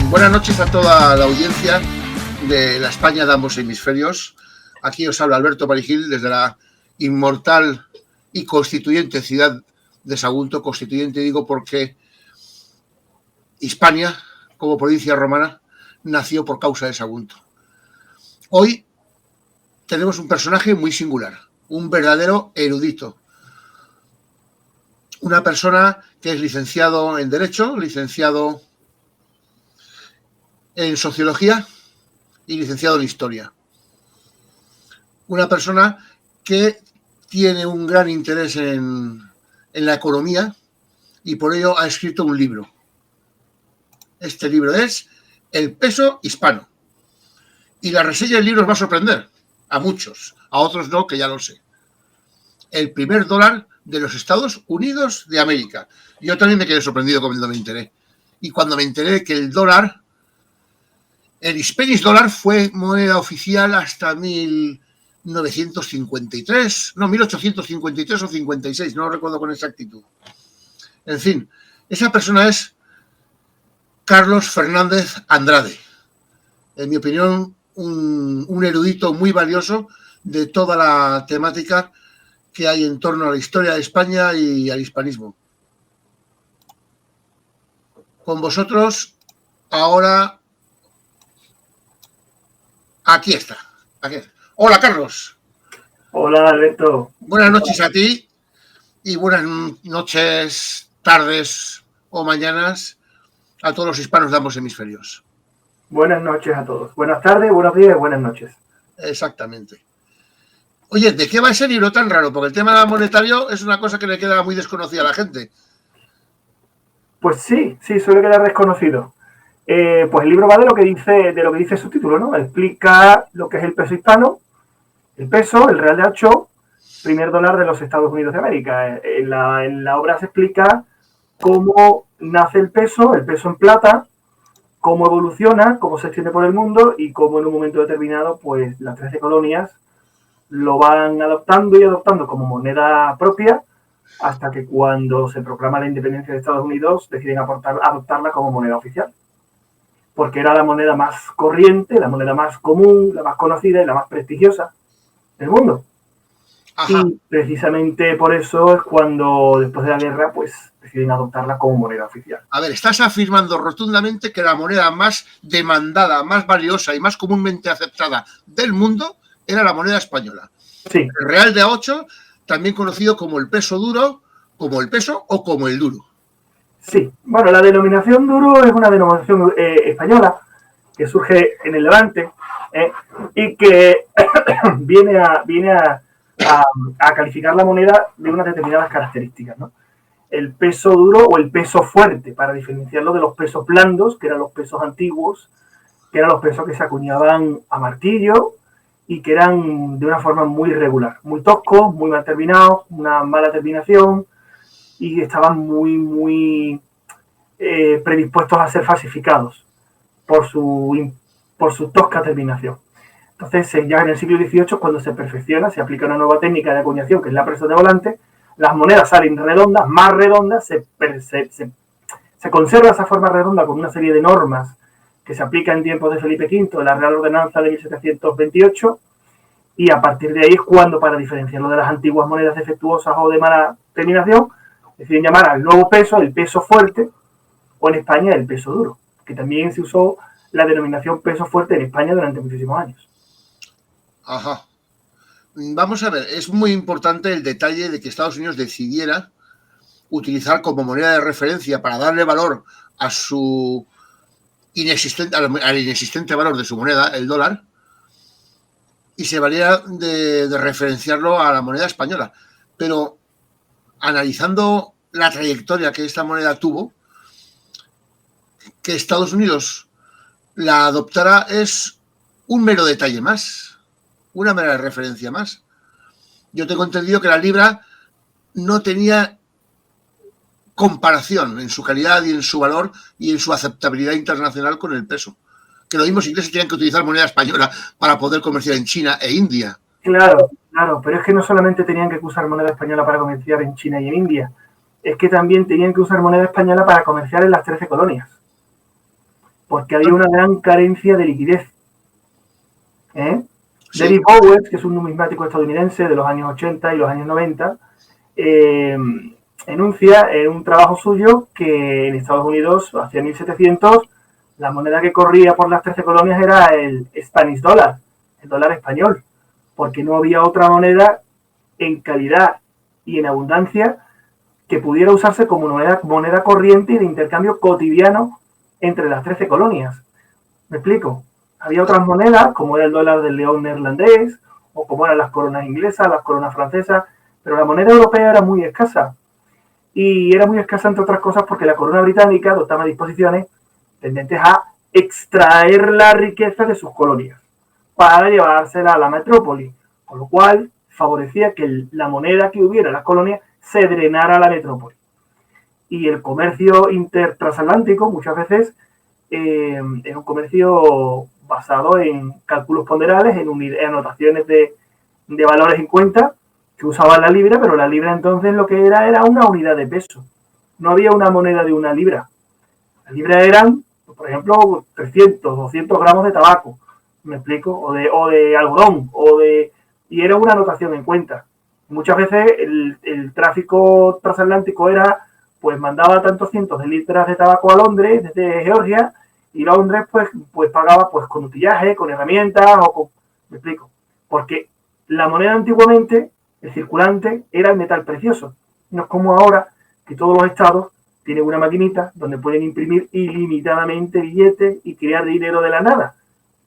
Buenas noches a toda la audiencia de la España de ambos hemisferios. Aquí os habla Alberto Parijil desde la inmortal y constituyente ciudad de Sagunto. Constituyente digo porque Hispania, como provincia romana, nació por causa de Sagunto. Hoy tenemos un personaje muy singular, un verdadero erudito. Una persona que es licenciado en Derecho, licenciado en Sociología y licenciado en Historia. Una persona que tiene un gran interés en la economía y por ello ha escrito un libro. Este libro es El peso hispano. Y la reseña del libro os va a sorprender a muchos, a otros no, que ya lo sé. El primer dólar de los Estados Unidos de América. Yo también me quedé sorprendido cuando me enteré. Y cuando me enteré que el Spanish dólar fue moneda oficial hasta 1853 o 56, no lo recuerdo con exactitud. En fin, esa persona es Carlos Fernández Andrade. En mi opinión, un erudito muy valioso de toda la temática que hay en torno a la historia de España y al hispanismo. Con vosotros, ahora, aquí está. Hola, Carlos. Hola, Alberto. Buenas noches a ti y buenas noches, tardes o mañanas a todos los hispanos de ambos hemisferios. Buenas noches a todos. Buenas tardes, buenos días y buenas noches. Exactamente. Oye, ¿de qué va ese libro tan raro? Porque el tema monetario es una cosa que le queda muy desconocida a la gente. Pues sí, suele quedar desconocido. Pues el libro va de lo que dice su título, ¿no? Explica lo que es el peso hispano, el peso, el real de 8, primer dólar de los Estados Unidos de América. En la obra se explica cómo nace el peso en plata, cómo evoluciona, cómo se extiende por el mundo y cómo en un momento determinado, pues las 13 colonias lo van adoptando como moneda propia hasta que cuando se proclama la independencia de Estados Unidos deciden adoptarla como moneda oficial. Porque era la moneda más corriente, la moneda más común, la más conocida y la más prestigiosa del mundo. Ajá. Y precisamente por eso es cuando, después de la guerra, pues deciden adoptarla como moneda oficial. A ver, estás afirmando rotundamente que la moneda más demandada, más valiosa y más comúnmente aceptada del mundo era la moneda española. Sí. El real de 8, también conocido como el peso duro, como el peso o como el duro. Sí, bueno, la denominación duro es una denominación española que surge en el Levante y que viene a calificar la moneda de unas determinadas características, ¿no? El peso duro o el peso fuerte, para diferenciarlo de los pesos blandos, que eran los pesos antiguos, que eran los pesos que se acuñaban a martillo y que eran de una forma muy irregular, muy toscos, muy mal terminados, una mala terminación y estaban muy predispuestos a ser falsificados por su tosca terminación. Entonces, ya en el siglo XVIII, cuando se perfecciona, se aplica una nueva técnica de acuñación, que es la presa de volante, las monedas salen redondas, más redondas, se conserva esa forma redonda con una serie de normas que se aplica en tiempos de Felipe V, de la Real Ordenanza de 1728, y a partir de ahí es cuando, para diferenciarlo de las antiguas monedas defectuosas o de mala terminación, deciden llamar al nuevo peso el peso fuerte, o en España el peso duro, que también se usó la denominación peso fuerte en España durante muchísimos años. Ajá. Vamos a ver, es muy importante el detalle de que Estados Unidos decidiera utilizar como moneda de referencia para darle valor a su al inexistente valor de su moneda, el dólar, y se valiera de referenciarlo a la moneda española. Pero analizando la trayectoria que esta moneda tuvo, que Estados Unidos la adoptara es un mero detalle más, una mera referencia más. Yo tengo entendido que la libra no tenía comparación en su calidad y en su valor y en su aceptabilidad internacional con el peso. Que los mismos ingleses tenían que utilizar moneda española para poder comerciar en China e India. Claro, pero es que no solamente tenían que usar moneda española para comerciar en China y en India, es que también tenían que usar moneda española para comerciar en las 13 colonias. porque había una gran carencia de liquidez. Sí. David Bowers, que es un numismático estadounidense de los años 80 y los años 90, enuncia en un trabajo suyo que en Estados Unidos, hacia 1700, la moneda que corría por las 13 colonias era el Spanish Dollar, el dólar español, porque no había otra moneda en calidad y en abundancia que pudiera usarse como moneda corriente y de intercambio cotidiano entre las 13 colonias. ¿Me explico? Había otras monedas, como era el dólar del león neerlandés, o como eran las coronas inglesas, las coronas francesas, pero la moneda europea era muy escasa. Y era muy escasa, entre otras cosas, porque la corona británica adoptaba disposiciones tendentes a extraer la riqueza de sus colonias para llevársela a la metrópoli, con lo cual favorecía que la moneda que hubiera en las colonias se drenara a la metrópoli. Y el comercio intertransatlántico muchas veces es un comercio basado en cálculos ponderales, en anotaciones de valores en cuenta que usaban la libra, pero la libra entonces lo que era una unidad de peso. No había una moneda de una libra. La libra eran, por ejemplo, 300, 200 gramos de tabaco, ¿me explico? O de algodón, y era una anotación en cuenta. Muchas veces el tráfico transatlántico era, pues mandaba tantos cientos de libras de tabaco a Londres desde Georgia, y Londres pues pagaba pues con utillaje, con herramientas, ¿me explico? Porque la moneda antiguamente, el circulante, era el metal precioso. No es como ahora que todos los estados tienen una maquinita donde pueden imprimir ilimitadamente billetes y crear dinero de la nada.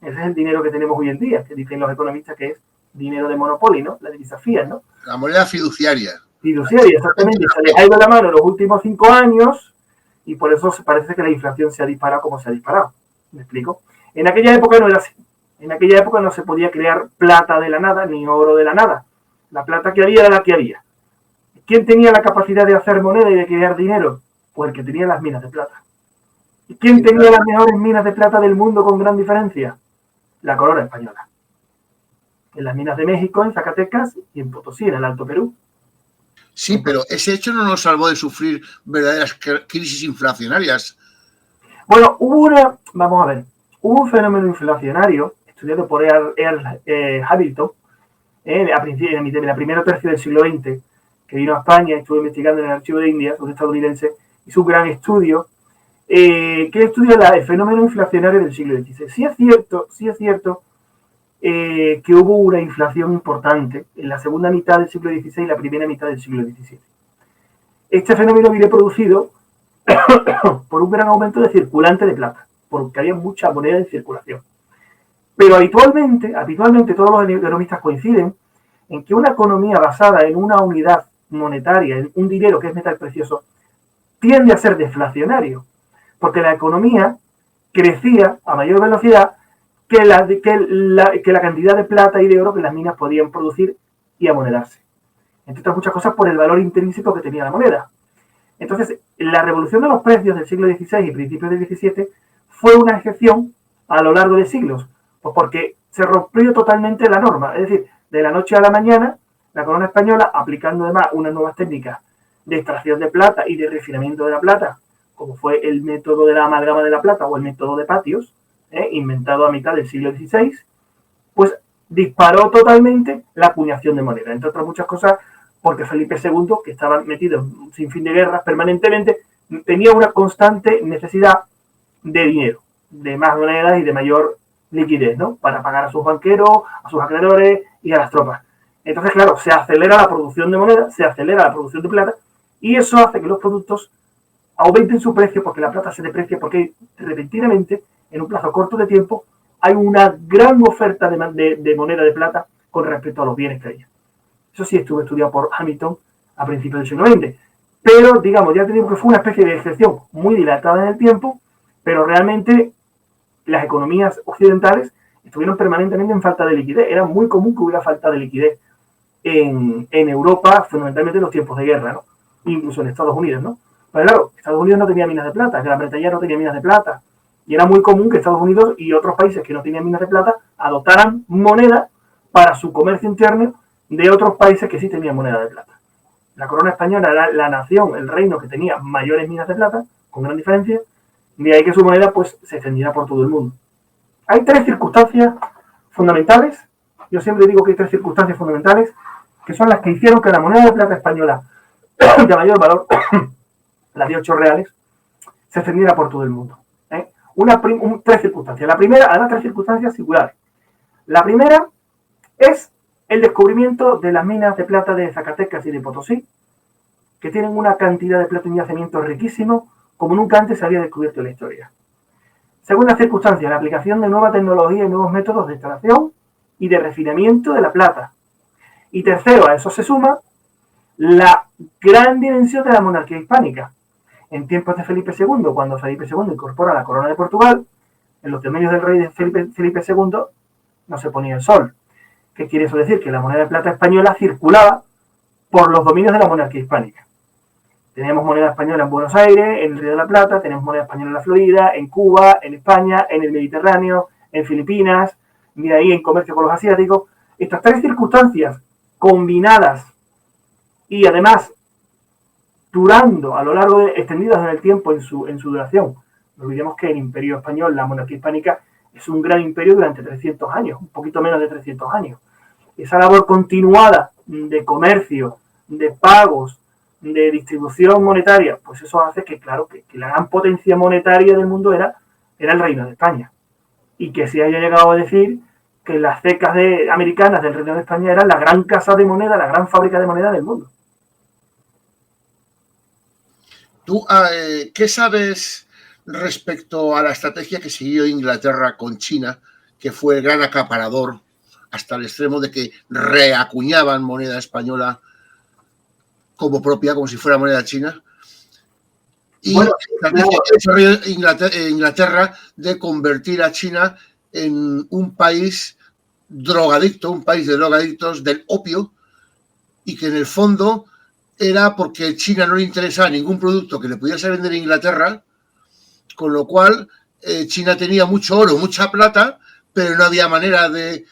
Ese es el dinero que tenemos hoy en día, que dicen los economistas que es dinero de monopolio, ¿no? La divisa fiat, ¿no? La moneda fiduciaria. Fiduciaria, exactamente. Se les ha ido la mano en los últimos 5 años y por eso parece que la inflación se ha disparado como se ha disparado. ¿Me explico? En aquella época no era así. En aquella época no se podía crear plata de la nada ni oro de la nada. La plata que había era la que había. ¿Quién tenía la capacidad de hacer moneda y de crear dinero? Pues el que tenía las minas de plata. ¿Y quién tenía las mejores minas de plata del mundo con gran diferencia? La corona española. En las minas de México, en Zacatecas y en Potosí, en el Alto Perú. Sí, pero ese hecho no nos salvó de sufrir verdaderas crisis inflacionarias. Bueno, vamos a ver, hubo un fenómeno inflacionario estudiado por Earl Hamilton en la primera tercio del siglo XX, que vino a España, estuvo investigando en el Archivo de Indias, un estadounidense, hizo un gran estudio que estudia el fenómeno inflacionario del siglo XVI. Sí es cierto que hubo una inflación importante en la segunda mitad del siglo XVI y la primera mitad del siglo XVII. Este fenómeno viene producido por un gran aumento de circulante de plata, porque había mucha moneda en circulación. Pero habitualmente todos los economistas coinciden en que una economía basada en una unidad monetaria, en un dinero que es metal precioso, tiende a ser deflacionario, porque la economía crecía a mayor velocidad que la cantidad de plata y de oro que las minas podían producir y amonedarse. Entre otras muchas cosas por el valor intrínseco que tenía la moneda. Entonces, la revolución de los precios del siglo XVI y principios del XVII fue una excepción a lo largo de siglos, pues porque se rompió totalmente la norma. Es decir, de la noche a la mañana, la corona española, aplicando además unas nuevas técnicas de extracción de plata y de refinamiento de la plata, como fue el método de la amalgama de la plata o el método de patios, inventado a mitad del siglo XVI, pues disparó totalmente la acuñación de moneda, entre otras muchas cosas, porque Felipe II, que estaba metido en un sinfín de guerras permanentemente, tenía una constante necesidad de dinero, de más monedas y de mayor liquidez, ¿no? Para pagar a sus banqueros, a sus acreedores y a las tropas. Entonces, claro, se acelera la producción de moneda, se acelera la producción de plata, y eso hace que los productos aumenten su precio porque la plata se deprecia, porque repentinamente, en un plazo corto de tiempo, hay una gran oferta de moneda de plata con respecto a los bienes que hay. Eso sí estuvo estudiado por Hamilton a principios del siglo XX. Pero, digamos, ya tenemos que fue una especie de excepción muy dilatada en el tiempo, pero realmente las economías occidentales estuvieron permanentemente en falta de liquidez. Era muy común que hubiera falta de liquidez en Europa, fundamentalmente en los tiempos de guerra, ¿no? Incluso en Estados Unidos, ¿no? Pero claro, Estados Unidos no tenía minas de plata, Gran Bretaña no tenía minas de plata, y era muy común que Estados Unidos y otros países que no tenían minas de plata adoptaran moneda para su comercio interno de otros países que sí tenían moneda de plata. La corona española era la nación, el reino que tenía mayores minas de plata, con gran diferencia, De ahí que su moneda pues se extendiera por todo el mundo. Hay tres circunstancias fundamentales, yo siempre digo que hay tres circunstancias fundamentales, que son las que hicieron que la moneda de plata española de mayor valor, la de 8 reales, se extendiera por todo el mundo. Tres circunstancias. La primera, además, tres circunstancias singulares. La primera es el descubrimiento de las minas de plata de Zacatecas y de Potosí, que tienen una cantidad de plata en yacimientos riquísimo, como nunca antes se había descubierto en la historia. Segunda circunstancia, la aplicación de nueva tecnología y nuevos métodos de extracción y de refinamiento de la plata. Y tercero, a eso se suma la gran dimensión de la monarquía hispánica. En tiempos de Felipe II, cuando Felipe II incorpora la corona de Portugal, en los dominios del rey de Felipe II no se ponía el sol. ¿Qué quiere eso decir? Que la moneda de plata española circulaba por los dominios de la monarquía hispánica. Tenemos moneda española en Buenos Aires, en el Río de la Plata, tenemos moneda española en la Florida, en Cuba, en España, en el Mediterráneo, en Filipinas, mira ahí en comercio con los asiáticos. Estas tres circunstancias combinadas y además durando a lo largo de, extendidas en el tiempo en su duración. No olvidemos que el imperio español, la monarquía hispánica, es un gran imperio durante 300 años, un poquito menos de 300 años. Esa labor continuada de comercio, de pagos, de distribución monetaria, pues eso hace que, claro, que la gran potencia monetaria del mundo era el Reino de España. Y que se haya llegado a decir que las cecas americanas del Reino de España eran la gran casa de moneda, la gran fábrica de moneda del mundo. ¿Tú qué sabes respecto a la estrategia que siguió Inglaterra con China, que fue el gran acaparador hasta el extremo de que reacuñaban moneda española como propia, como si fuera moneda china? Y bueno, Inglaterra de convertir a China en un país drogadicto, un país de drogadictos del opio, y que en el fondo era porque China no le interesaba ningún producto que le pudiese vender a Inglaterra, con lo cual China tenía mucho oro, mucha plata, pero no había manera de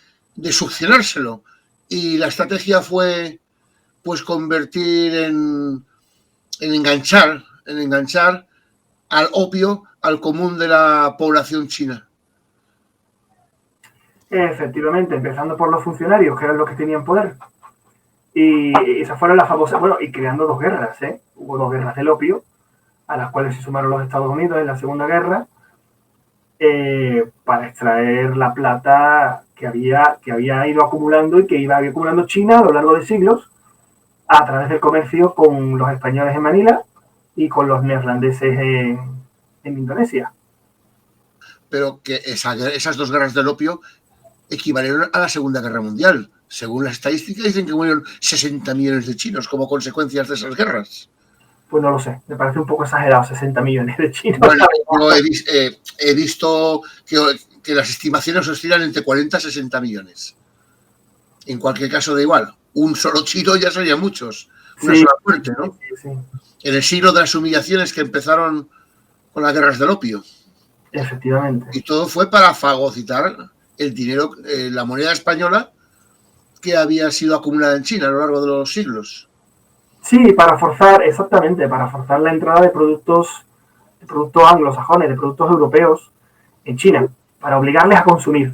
succionárselo. Y la estrategia fue pues convertir en enganchar al opio al común de la población china. Efectivamente, empezando por los funcionarios, que eran los que tenían poder. Y esas fueron las famosas, bueno, y creando dos guerras, ¿eh? Hubo dos guerras del opio, a las cuales se sumaron los Estados Unidos en la Segunda Guerra, para extraer la plata que había ido acumulando y que iba acumulando China a lo largo de siglos, a través del comercio con los españoles en Manila y con los neerlandeses en Indonesia. Pero que esas dos guerras del opio equivalieron a la Segunda Guerra Mundial. Según las estadísticas, dicen que murieron 60 millones de chinos como consecuencias de esas guerras. Pues no lo sé, me parece un poco exagerado, 60 millones de chinos. Bueno, yo he visto que las estimaciones oscilan entre 40 y 60 millones. En cualquier caso, da igual. Un solo chino ya serían muchos. Una sola muerte, ¿no? Sí. En el siglo de las humillaciones que empezaron con las guerras del opio. Efectivamente. Y todo fue para fagocitar el dinero, la moneda española que había sido acumulada en China a lo largo de los siglos. Sí, para forzar la entrada de productos anglosajones, de productos europeos en China, para obligarles a consumir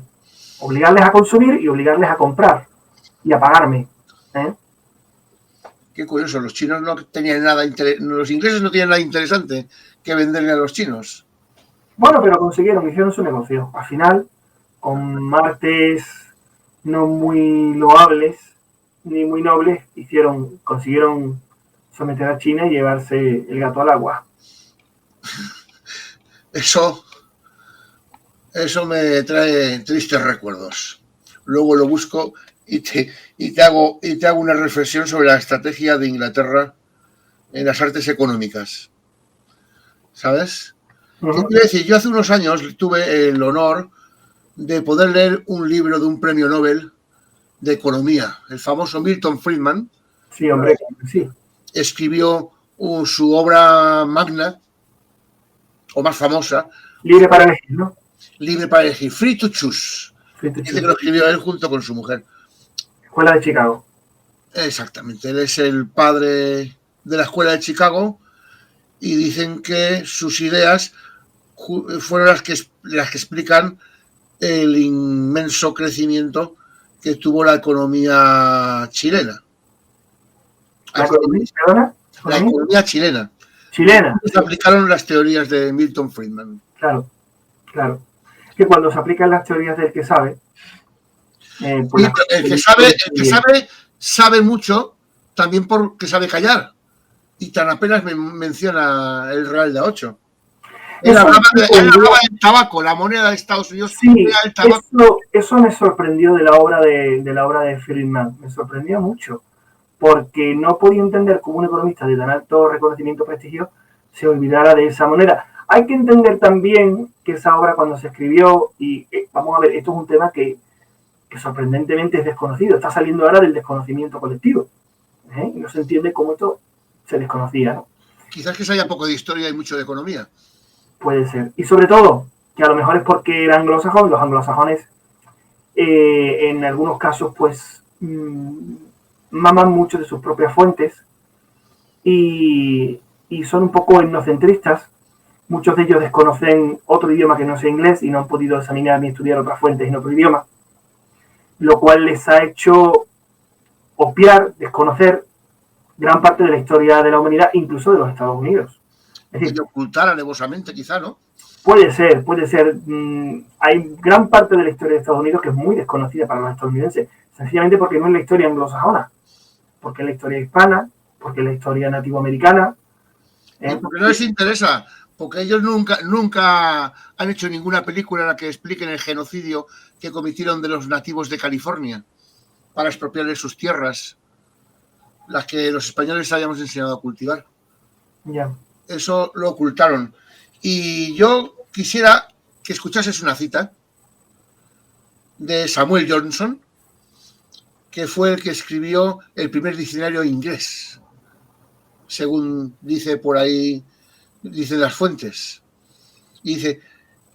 y obligarles a comprar y a pagarme. Qué curioso, los chinos no tenían nada los ingleses no tienen nada interesante que venderle a los chinos. Bueno, pero hicieron su negocio. Al final, con martes no muy loables ni muy nobles, consiguieron someter a China y llevarse el gato al agua. Eso me trae tristes recuerdos. Luego lo busco y te hago una reflexión sobre la estrategia de Inglaterra en las artes económicas. ¿Sabes? ¿Qué quiero decir? Yo hace unos años tuve el honor de poder leer un libro de un premio Nobel de economía, el famoso Milton Friedman. Sí, hombre, sí. Escribió su obra magna, o más famosa. Libre para elegir, ¿no? Libre para elegir, Free to Choose. Dice que lo escribió él junto con su mujer. Escuela de Chicago. Exactamente, él es el padre de la Escuela de Chicago y dicen que sus ideas fueron las que explican el inmenso crecimiento que tuvo la economía chilena. ¿La economía chilena? Chilena. Se aplicaron las teorías de Milton Friedman. Claro, claro. Que cuando se aplican las teorías del que sabe... pues el que sabe mucho también porque sabe callar. Y tan apenas menciona el Real de 8. Él hablaba del tabaco, la moneda de Estados Unidos. Sí, eso me sorprendió de la obra de Friedman. Me sorprendió mucho. Porque no podía entender cómo un economista de tan alto reconocimiento y prestigio se olvidara de esa moneda. Hay que entender también que esa obra cuando se escribió, y vamos a ver, esto es un tema que sorprendentemente es desconocido, está saliendo ahora del desconocimiento colectivo. Y no se entiende cómo esto se desconocía, ¿no? Quizás que se haya poco de historia y mucho de economía. Puede ser. Y sobre todo, que a lo mejor es porque era anglosajón, los anglosajones en algunos casos pues maman mucho de sus propias fuentes y son un poco etnocentristas. Muchos de ellos desconocen otro idioma que no sea inglés y no han podido examinar ni estudiar otras fuentes en otro idioma, lo cual les ha hecho obviar, desconocer gran parte de la historia de la humanidad, incluso de los Estados Unidos. Es decir, ocultar alevosamente, quizá, ¿no? Puede ser. Hay gran parte de la historia de Estados Unidos que es muy desconocida para los estadounidenses, sencillamente porque no es la historia anglosajona, porque es la historia hispana, porque es la historia nativoamericana. Porque no les interesa, porque ellos nunca han hecho ninguna película en la que expliquen el genocidio que cometieron de los nativos de California para expropiarles sus tierras, las que los españoles habíamos enseñado a cultivar. Ya. Eso lo ocultaron. Y yo quisiera que escuchases una cita de Samuel Johnson, que fue el que escribió el primer diccionario inglés, según dice por ahí, dicen las fuentes. Y dice,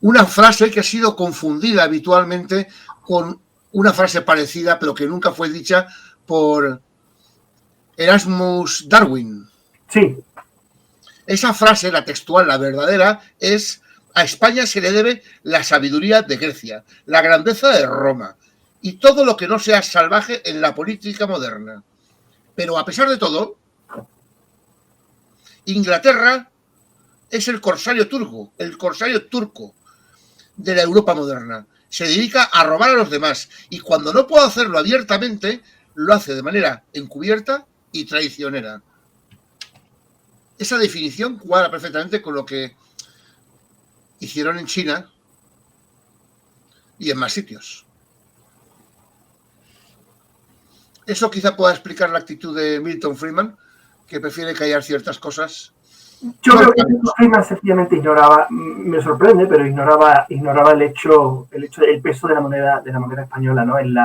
una frase que ha sido confundida habitualmente con una frase parecida, pero que nunca fue dicha por Erasmus Darwin. Sí. Esa frase, la textual, la verdadera, es: a España se le debe la sabiduría de Grecia, la grandeza de Roma y todo lo que no sea salvaje en la política moderna. Pero a pesar de todo, Inglaterra es el corsario turco de la Europa moderna. Se dedica a robar a los demás y cuando no puede hacerlo abiertamente, lo hace de manera encubierta y traicionera. Esa definición cuadra perfectamente con lo que hicieron en China y en más sitios. Eso quizá pueda explicar la actitud de Milton Friedman, que prefiere callar ciertas cosas. Yo creo que Milton Friedman sencillamente ignoraba, me sorprende, pero ignoraba el peso de la moneda española, ¿no? en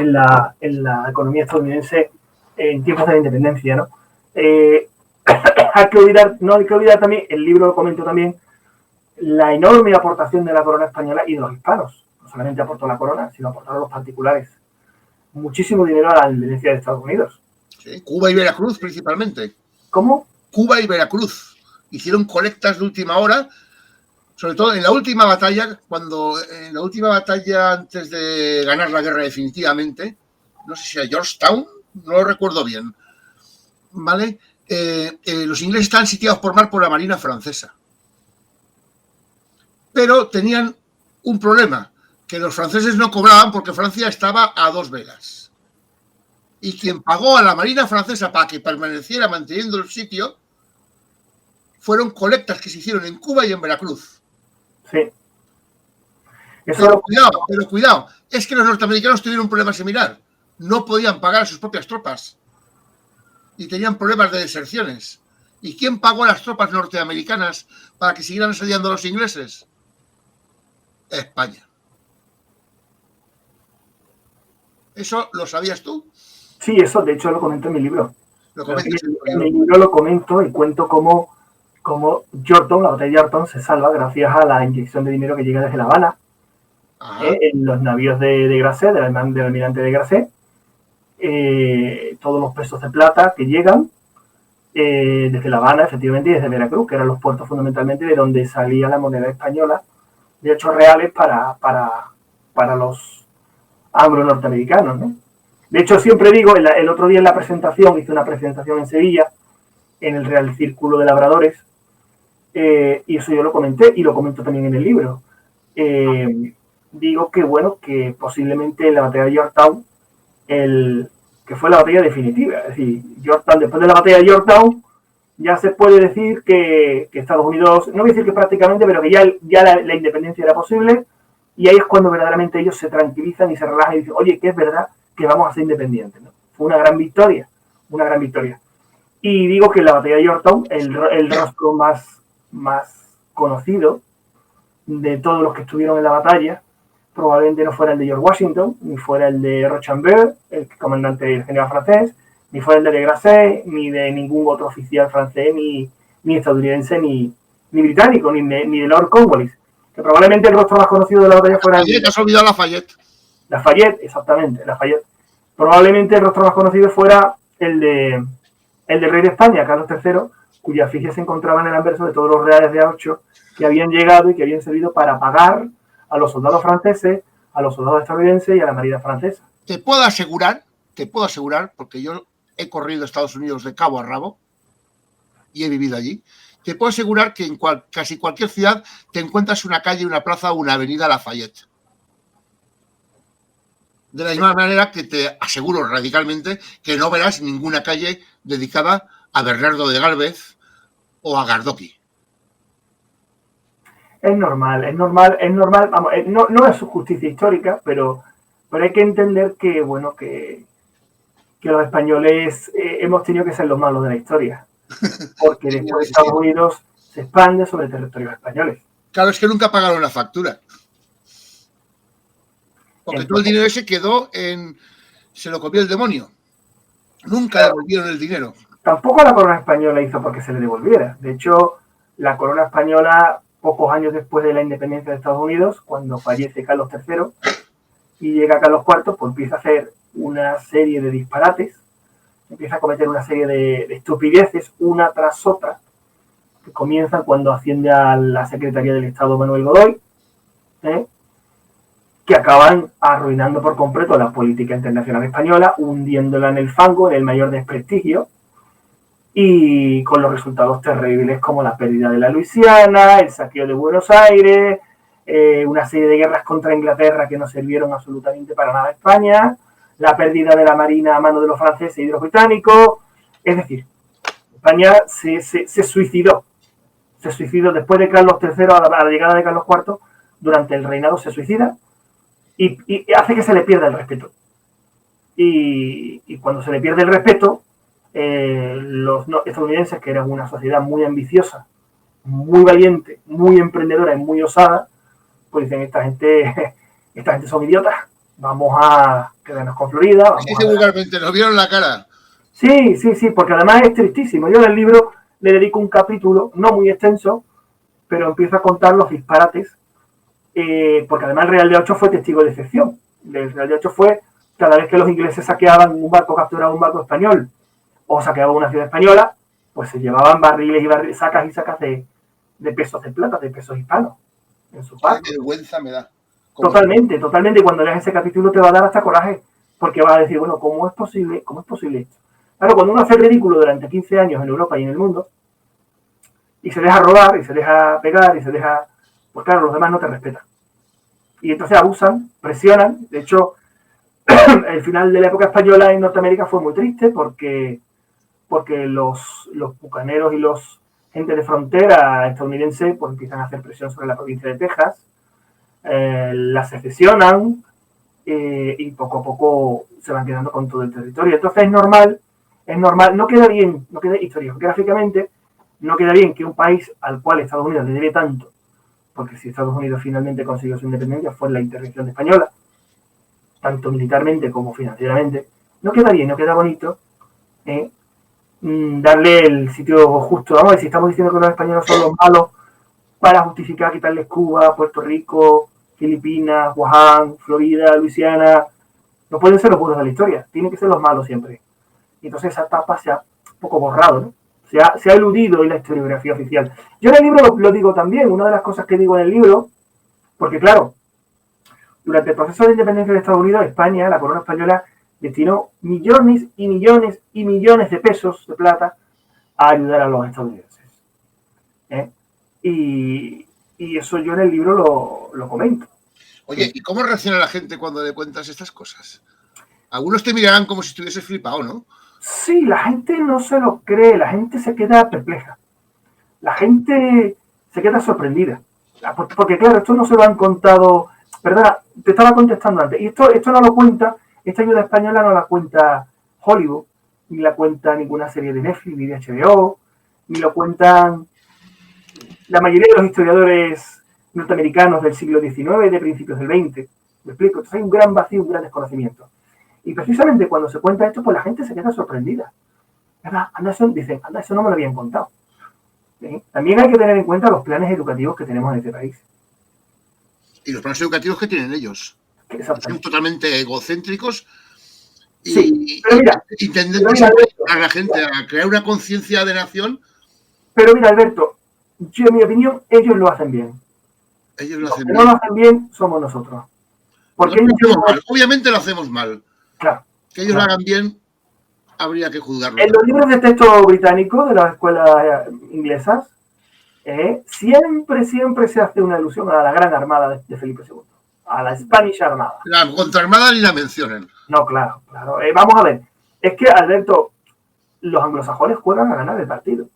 la economía estadounidense en tiempos de la independencia, ¿no? Hay que olvidar también, el libro lo comento también, la enorme aportación de la corona española y de los hispanos. No solamente aportó la corona, sino aportaron los particulares muchísimo dinero a la independencia de Estados Unidos. Sí, Cuba y Veracruz principalmente. ¿Cómo? Cuba y Veracruz hicieron colectas de última hora, sobre todo en la última batalla, antes de ganar la guerra definitivamente, no sé si era Georgetown, no lo recuerdo bien, ¿vale? Los ingleses estaban sitiados por mar por la marina francesa, pero tenían un problema, que los franceses no cobraban porque Francia estaba a 2 velas. Y quien pagó a la marina francesa para que permaneciera manteniendo el sitio fueron colectas que se hicieron en Cuba y en Veracruz. Sí. Pero cuidado, es que los norteamericanos tuvieron un problema similar. No podían pagar a sus propias tropas y tenían problemas de deserciones. ¿Y quién pagó a las tropas norteamericanas para que siguieran asediando a los ingleses? España. ¿Eso lo sabías tú? Sí, eso de hecho lo comento en mi libro. En mi libro lo comento y cuento cómo Yorktown, la batalla de Yorktown, se salva gracias a la inyección de dinero que llega desde La Habana en los navíos de Grasset, del almirante de Grasset, todos los pesos de plata que llegan desde La Habana, efectivamente, y desde Veracruz, que eran los puertos fundamentalmente de donde salía la moneda española de 8 reales para los anglo-norteamericanos, ¿no? De hecho, siempre digo, el otro día en la presentación, hice una presentación en Sevilla, en el Real Círculo de Labradores, y eso yo lo comenté, y lo comento también en el libro. Digo que, bueno, que posiblemente la batalla de Yorktown, que fue la batalla definitiva, es decir, Yorktown, después de la batalla de Yorktown, ya se puede decir que Estados Unidos, no voy a decir que prácticamente, pero que ya la independencia era posible, y ahí es cuando verdaderamente ellos se tranquilizan y se relajan y dicen, oye, que es verdad que vamos a ser independientes, ¿no? Fue una gran victoria, una gran victoria. Y digo que en la batalla de Yorktown, el rostro más conocido de todos los que estuvieron en la batalla, probablemente no fuera el de George Washington, ni fuera el de Rochambeau, el comandante del general francés, ni fuera el de Grasset, ni de ningún otro oficial francés, ni estadounidense, ni británico, ni de Lord Cornwallis. Que probablemente el rostro más conocido de la batalla fuera... Lafayette, has olvidado Lafayette. Lafayette, exactamente, Lafayette. Probablemente el rostro más conocido fuera el del rey de España, Carlos III, cuya efigie se encontraba en el anverso de todos los reales de A8 que habían llegado y que habían servido para pagar a los soldados franceses, a los soldados estadounidenses y a la marina francesa. Te puedo asegurar, porque yo he corrido Estados Unidos de cabo a rabo y he vivido allí, te puedo asegurar que en casi cualquier ciudad te encuentras una calle, una plaza o una avenida Lafayette. De la misma manera que te aseguro radicalmente que no verás ninguna calle dedicada a Bernardo de Gálvez o a Gardoqui. Es normal, vamos, no es su justicia histórica, pero hay que entender que, bueno, que los españoles hemos tenido que ser los malos de la historia, porque después Estados Unidos se expande sobre territorios españoles. Claro, es que nunca pagaron la factura. Porque todo el dinero ese quedó se lo comió el demonio. Nunca devolvieron el dinero. Tampoco la corona española hizo porque se le devolviera. De hecho, la corona española, pocos años después de la independencia de Estados Unidos, cuando fallece Carlos III y llega Carlos IV, pues empieza a hacer una serie de disparates, empieza a cometer una serie de estupideces, una tras otra, que comienzan cuando asciende a la Secretaría del Estado Manuel Godoy, que acaban arruinando por completo la política internacional española, hundiéndola en el fango, en el mayor desprestigio, y con los resultados terribles como la pérdida de la Luisiana, el saqueo de Buenos Aires, una serie de guerras contra Inglaterra que no sirvieron absolutamente para nada a España, la pérdida de la marina a mano de los franceses y de los británicos. Es decir, España se suicidó. Se suicidó después de Carlos III, a la llegada de Carlos IV, durante el reinado se suicida y hace que se le pierda el respeto. Y cuando se le pierde el respeto, los estadounidenses, que eran una sociedad muy ambiciosa, muy valiente, muy emprendedora y muy osada, pues dicen, esta gente son idiotas, vamos a quedarnos con Florida. Sí, vulgarmente, nos vieron la cara. Sí, porque además es tristísimo. Yo en el libro le dedico un capítulo, no muy extenso, pero empiezo a contar los disparates, porque además el Real de Ocho fue testigo de excepción. El Real de Ocho fue cada vez que los ingleses saqueaban un barco, capturaban un barco español o saqueaban una ciudad española, pues se llevaban barriles y barriles, sacas y sacas de pesos de plata, de pesos hispanos en su barco. Qué vergüenza me da. Totalmente. Y cuando leas ese capítulo te va a dar hasta coraje, porque vas a decir, bueno, ¿cómo es posible esto? Claro, cuando uno hace el ridículo durante 15 años en Europa y en el mundo, y se deja robar, y se deja pegar, pues claro, los demás no te respetan. Y entonces abusan, presionan. De hecho, el final de la época española en Norteamérica fue muy triste porque los bucaneros y los gente de frontera estadounidense pues empiezan a hacer presión sobre la provincia de Texas, la secesionan y poco a poco se van quedando con todo el territorio. Entonces es normal, no queda bien, historiográficamente, no queda bien que un país al cual Estados Unidos le debe tanto, porque si Estados Unidos finalmente consiguió su independencia fue la intervención española, tanto militarmente como financieramente, no queda bien, no queda bonito darle el sitio justo. Vamos a ver, si estamos diciendo que los españoles son los malos para justificar quitarles Cuba, Puerto Rico, Filipinas, Wuhan, Florida, Luisiana, no pueden ser los buenos de la historia, tienen que ser los malos siempre. Y entonces esa etapa se ha un poco borrado, ¿no? Se ha eludido en la historiografía oficial. Yo en el libro lo digo también, una de las cosas que digo en el libro, porque claro, durante el proceso de independencia de Estados Unidos, España, la corona española, destinó millones y millones y millones de pesos de plata a ayudar a los estadounidenses. Y eso yo en el libro lo comento. Oye, ¿y cómo reacciona la gente cuando le cuentas estas cosas? Algunos te mirarán como si estuvieses flipado, ¿no? Sí, la gente no se lo cree, la gente se queda perpleja. La gente se queda sorprendida. Porque claro, esto no se lo han contado, ¿verdad? Te estaba contestando antes. Y esto no lo cuenta, esta ayuda española no la cuenta Hollywood, ni la cuenta ninguna serie de Netflix, ni de HBO, ni lo cuentan la mayoría de los historiadores norteamericanos del siglo XIX y de principios del XX. ¿Me explico? Entonces hay un gran vacío, un gran desconocimiento. Y precisamente cuando se cuenta esto, pues la gente se queda sorprendida. ¿Verdad? Dicen, eso no me lo habían contado. ¿Sí? También hay que tener en cuenta los planes educativos que tenemos en este país. Y los planes educativos que tienen ellos. Son totalmente egocéntricos y, sí, pero mira, intendentes a la gente a crear una conciencia de nación. Pero mira, Alberto, yo en mi opinión, ellos lo hacen bien. Ellos lo hacen bien. No lo hacen bien somos nosotros. Porque no lo mal. Obviamente lo hacemos mal. Claro. Que ellos lo hagan bien, habría que juzgarlo. En los libros de texto británicos de las escuelas inglesas, siempre se hace una alusión a la gran armada de Felipe II, a la Spanish Armada. La contraarmada ni la mencionen. No, claro. Vamos a ver, es que, Alberto, los anglosajones juegan a ganar el partido.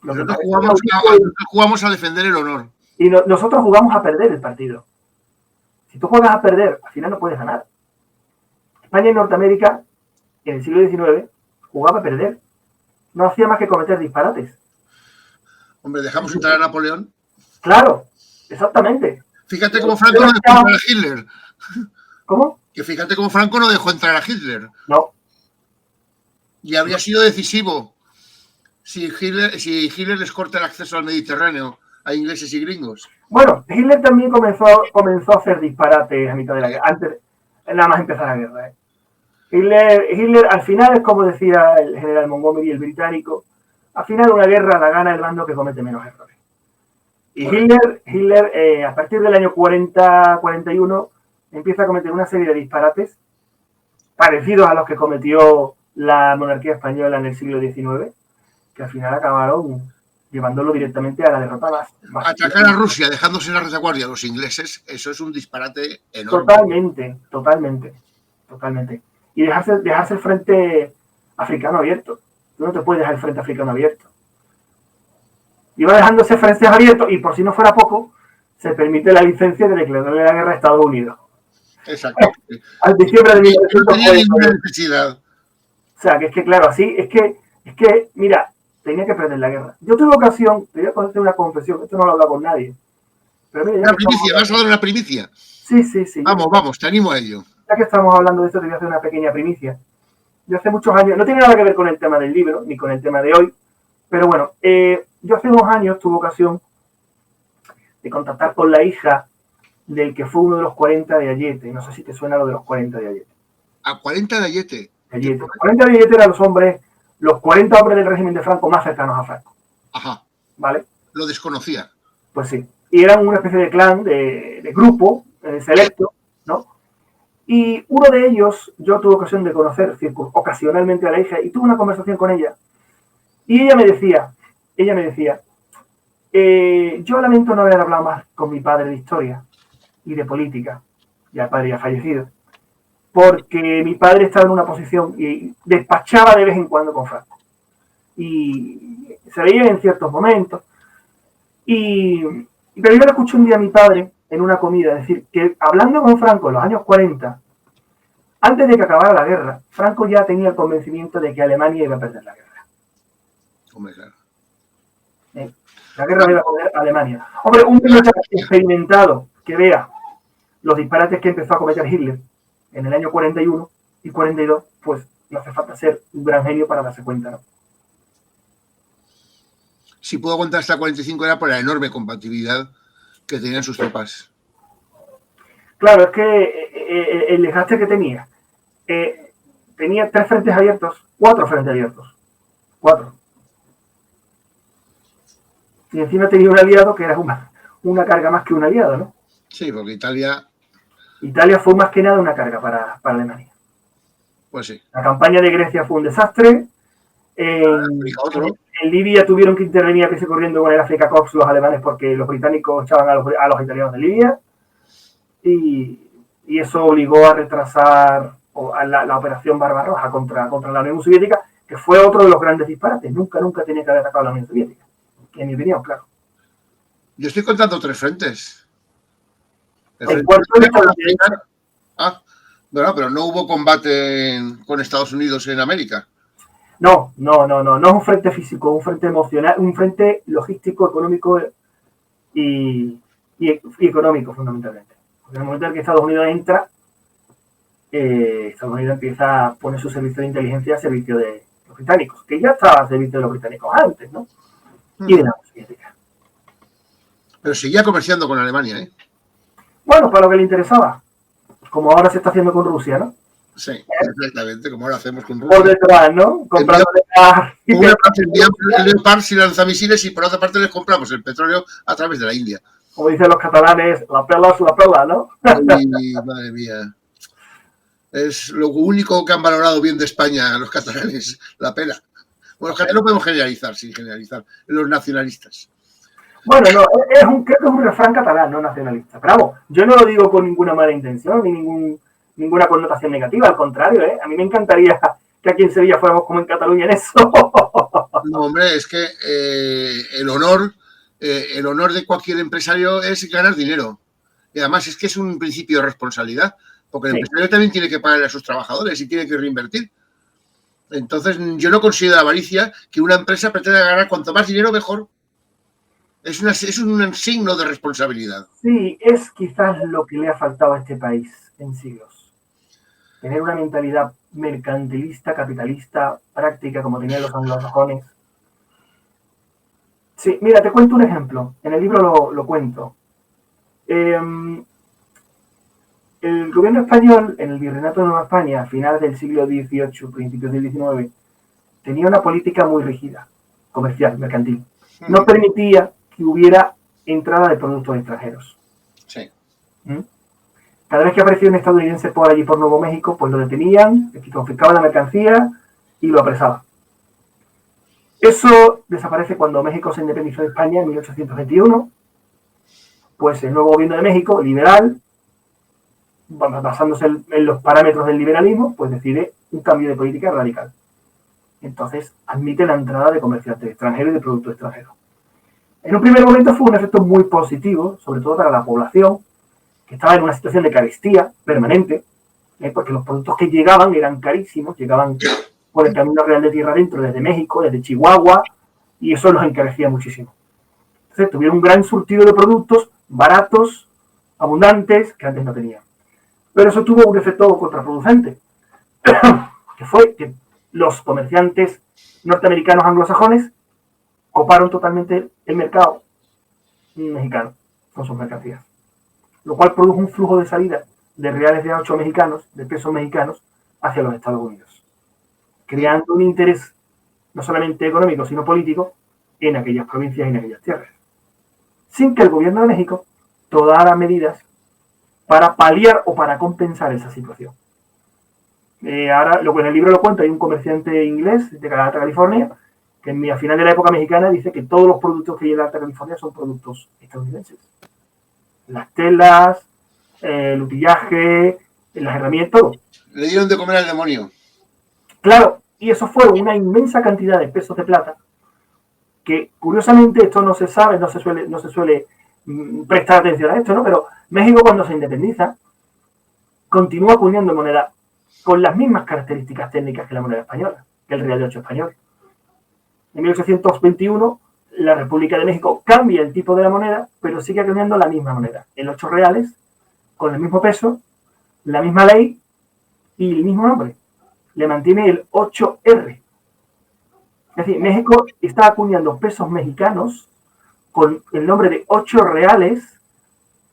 Nosotros jugamos a defender el honor. Y nosotros jugamos a perder el partido. Si tú juegas a perder, al final no puedes ganar. España y Norteamérica, en el siglo XIX, jugaba a perder. No hacía más que cometer disparates. Hombre, ¿dejamos entrar a Napoleón? Claro, exactamente. Fíjate cómo Franco no dejó entrar a Hitler. ¿Cómo? Que fíjate cómo Franco no dejó entrar a Hitler. No. Y habría sido decisivo si Hitler les corta el acceso al Mediterráneo a ingleses y gringos. Bueno, Hitler también comenzó a hacer disparates a mitad de la guerra, antes, nada más empezar la guerra. Hitler, al final, es como decía el general Montgomery, el británico, al final una guerra la gana el bando que comete menos errores. Y Hitler a partir del año 40-41, empieza a cometer una serie de disparates parecidos a los que cometió la monarquía española en el siglo XIX, que al final acabaron llevándolo directamente a la derrota. Atacar a Rusia dejándose en la retaguardia a los ingleses, eso es un disparate enorme. Totalmente. Y dejarse el frente africano abierto. Tú no te puedes dejar el frente africano abierto. Iba dejándose frentes abiertos y por si no fuera poco, se permite la licencia de declararle la guerra a Estados Unidos. Exacto. Al diciembre de 1940. No tenía ninguna necesidad. O sea, que es que claro, así, es que, mira, tenía que perder la guerra. Yo tuve ocasión, te voy a hacer una confesión, esto no lo he hablado con nadie. Pero mira, una primicia, ¿vas a dar una primicia? Sí. Vamos, te animo a ello. Ya que estamos hablando de esto, te voy a hacer una pequeña primicia. Yo hace muchos años, no tiene nada que ver con el tema del libro, ni con el tema de hoy, pero bueno, yo hace unos años tuve ocasión de contactar con la hija del que fue uno de los 40 de Ayete. No sé si te suena lo de los 40 de Ayete. ¿A 40 de Ayete? Los 40 de Ayete eran los 40 hombres del régimen de Franco más cercanos a Franco. Ajá. ¿Vale? Lo desconocía. Pues sí. Y eran una especie de clan, de grupo selecto, ¿no? Y uno de ellos, yo tuve ocasión de conocer ocasionalmente a la hija y tuve una conversación con ella. Y ella me decía, yo lamento no haber hablado más con mi padre de historia y de política, ya el padre ya fallecido, porque mi padre estaba en una posición y despachaba de vez en cuando con Franco. Y se veía en ciertos momentos. Pero yo le escuché un día a mi padre en una comida decir que hablando con Franco en los años 40, antes de que acabara la guerra, Franco ya tenía el convencimiento de que Alemania iba a perder la guerra. Hombre, claro. La guerra la iba a perder Alemania. Hombre, un militar experimentado que vea los disparates que empezó a cometer Hitler en el año 41 y 42, pues no hace falta ser un gran genio para darse cuenta, ¿no? Si puedo aguantar hasta 45 era por la enorme compatibilidad que tenían sus tropas. Claro, es que el desgaste que tenía 3 frentes abiertos, 4 frentes abiertos. 4. Y encima tenía un aliado que era una carga más que un aliado, ¿no? Sí, porque Italia fue más que nada una carga para Alemania. Pues sí. La campaña de Grecia fue un desastre. En Libia tuvieron que intervenir a prisa corriendo con el Africa Corps los alemanes porque los británicos echaban a los italianos de Libia. Y eso obligó a retrasar la operación Barbarroja contra la Unión Soviética, que fue otro de los grandes disparates. Nunca tenía que haber atacado a la Unión Soviética. En mi opinión, claro. Yo estoy contando 3 frentes. El cuarto es bueno, pero no hubo combate con Estados Unidos en América. No es un frente físico, un frente emocional, un frente logístico, económico y económico, fundamentalmente. Porque en el momento en que Estados Unidos entra, Estados Unidos empieza a poner su servicio de inteligencia al servicio de los británicos, que ya estaba al servicio de los británicos antes, ¿no? Y de la Unión Soviética. Pero seguía comerciando con Alemania, ¿eh? Bueno, para lo que le interesaba, como ahora se está haciendo con Rusia, ¿no? Sí, exactamente, como ahora hacemos con Rusia. Por detrás, ¿no? Comprando una parte enviamos el Leopard y lanzamisiles y por otra parte les compramos el petróleo a través de la India. Como dicen los catalanes, la pela es la pela, ¿no? Ay, madre mía. Es lo único que han valorado bien de España los catalanes, la pela. Bueno, no podemos generalizar, sin generalizar, los nacionalistas. Bueno, no, creo que es un refrán catalán, no nacionalista. Pero vamos, yo no lo digo con ninguna mala intención, ni ninguna connotación negativa, al contrario, a mí me encantaría que aquí en Sevilla fuéramos como en Cataluña en eso. No, hombre, es que el honor de cualquier empresario es ganar dinero. Y además es que es un principio de responsabilidad, porque el empresario también tiene que pagar a sus trabajadores y tiene que reinvertir. Entonces, yo no considero avaricia que una empresa pretenda ganar cuanto más dinero mejor. Es un signo de responsabilidad. Sí, es quizás lo que le ha faltado a este país en siglos. Tener una mentalidad mercantilista, capitalista, práctica, como tenían los anglosajones. Sí, mira, te cuento un ejemplo. En el libro lo cuento. El gobierno español, en el Virreinato de Nueva España, a finales del siglo XVIII, principios del XIX, tenía una política muy rígida, comercial, mercantil. No permitía que hubiera entrada de productos extranjeros. Sí. Cada vez que aparecía un estadounidense por allí, por Nuevo México, pues lo detenían, le confiscaban la mercancía y lo apresaban. Eso desaparece cuando México se independizó de España en 1821. Pues el nuevo gobierno de México, liberal, basándose en los parámetros del liberalismo, pues decide un cambio de política radical. Entonces admite la entrada de comerciantes extranjeros y de productos extranjeros. En un primer momento fue un efecto muy positivo, sobre todo para la población, que estaba en una situación de carestía permanente, porque los productos que llegaban eran carísimos, llegaban por el Camino Real de Tierra Adentro desde México, desde Chihuahua, y eso los encarecía muchísimo. Entonces tuvieron un gran surtido de productos baratos, abundantes, que antes no tenían. Pero eso tuvo un efecto contraproducente, que fue que los comerciantes norteamericanos anglosajones coparon totalmente el mercado mexicano con sus mercancías, lo cual produjo un flujo de salida de reales de 8 mexicanos, de pesos mexicanos, hacia los Estados Unidos, creando un interés no solamente económico, sino político en aquellas provincias y en aquellas tierras, sin que el gobierno de México tomara medidas para paliar o para compensar esa situación. Ahora, en el libro lo cuento, hay un comerciante inglés de Alta California que a final de la época mexicana dice que todos los productos que llega a Alta California son productos estadounidenses. Las telas, el utillaje, las herramientas, todo. Le dieron de comer al demonio. Claro, y eso fue una inmensa cantidad de pesos de plata que, curiosamente, esto no se sabe, no se suele prestar atención a esto, ¿no? Pero México, cuando se independiza, continúa acuñando moneda con las mismas características técnicas que la moneda española, que el real de 8 español. En 1821, la República de México cambia el tipo de la moneda, pero sigue acuñando la misma moneda, el 8 reales, con el mismo peso, la misma ley y el mismo nombre. Le mantiene el 8R. Es decir, México está acuñando pesos mexicanos con el nombre de 8 reales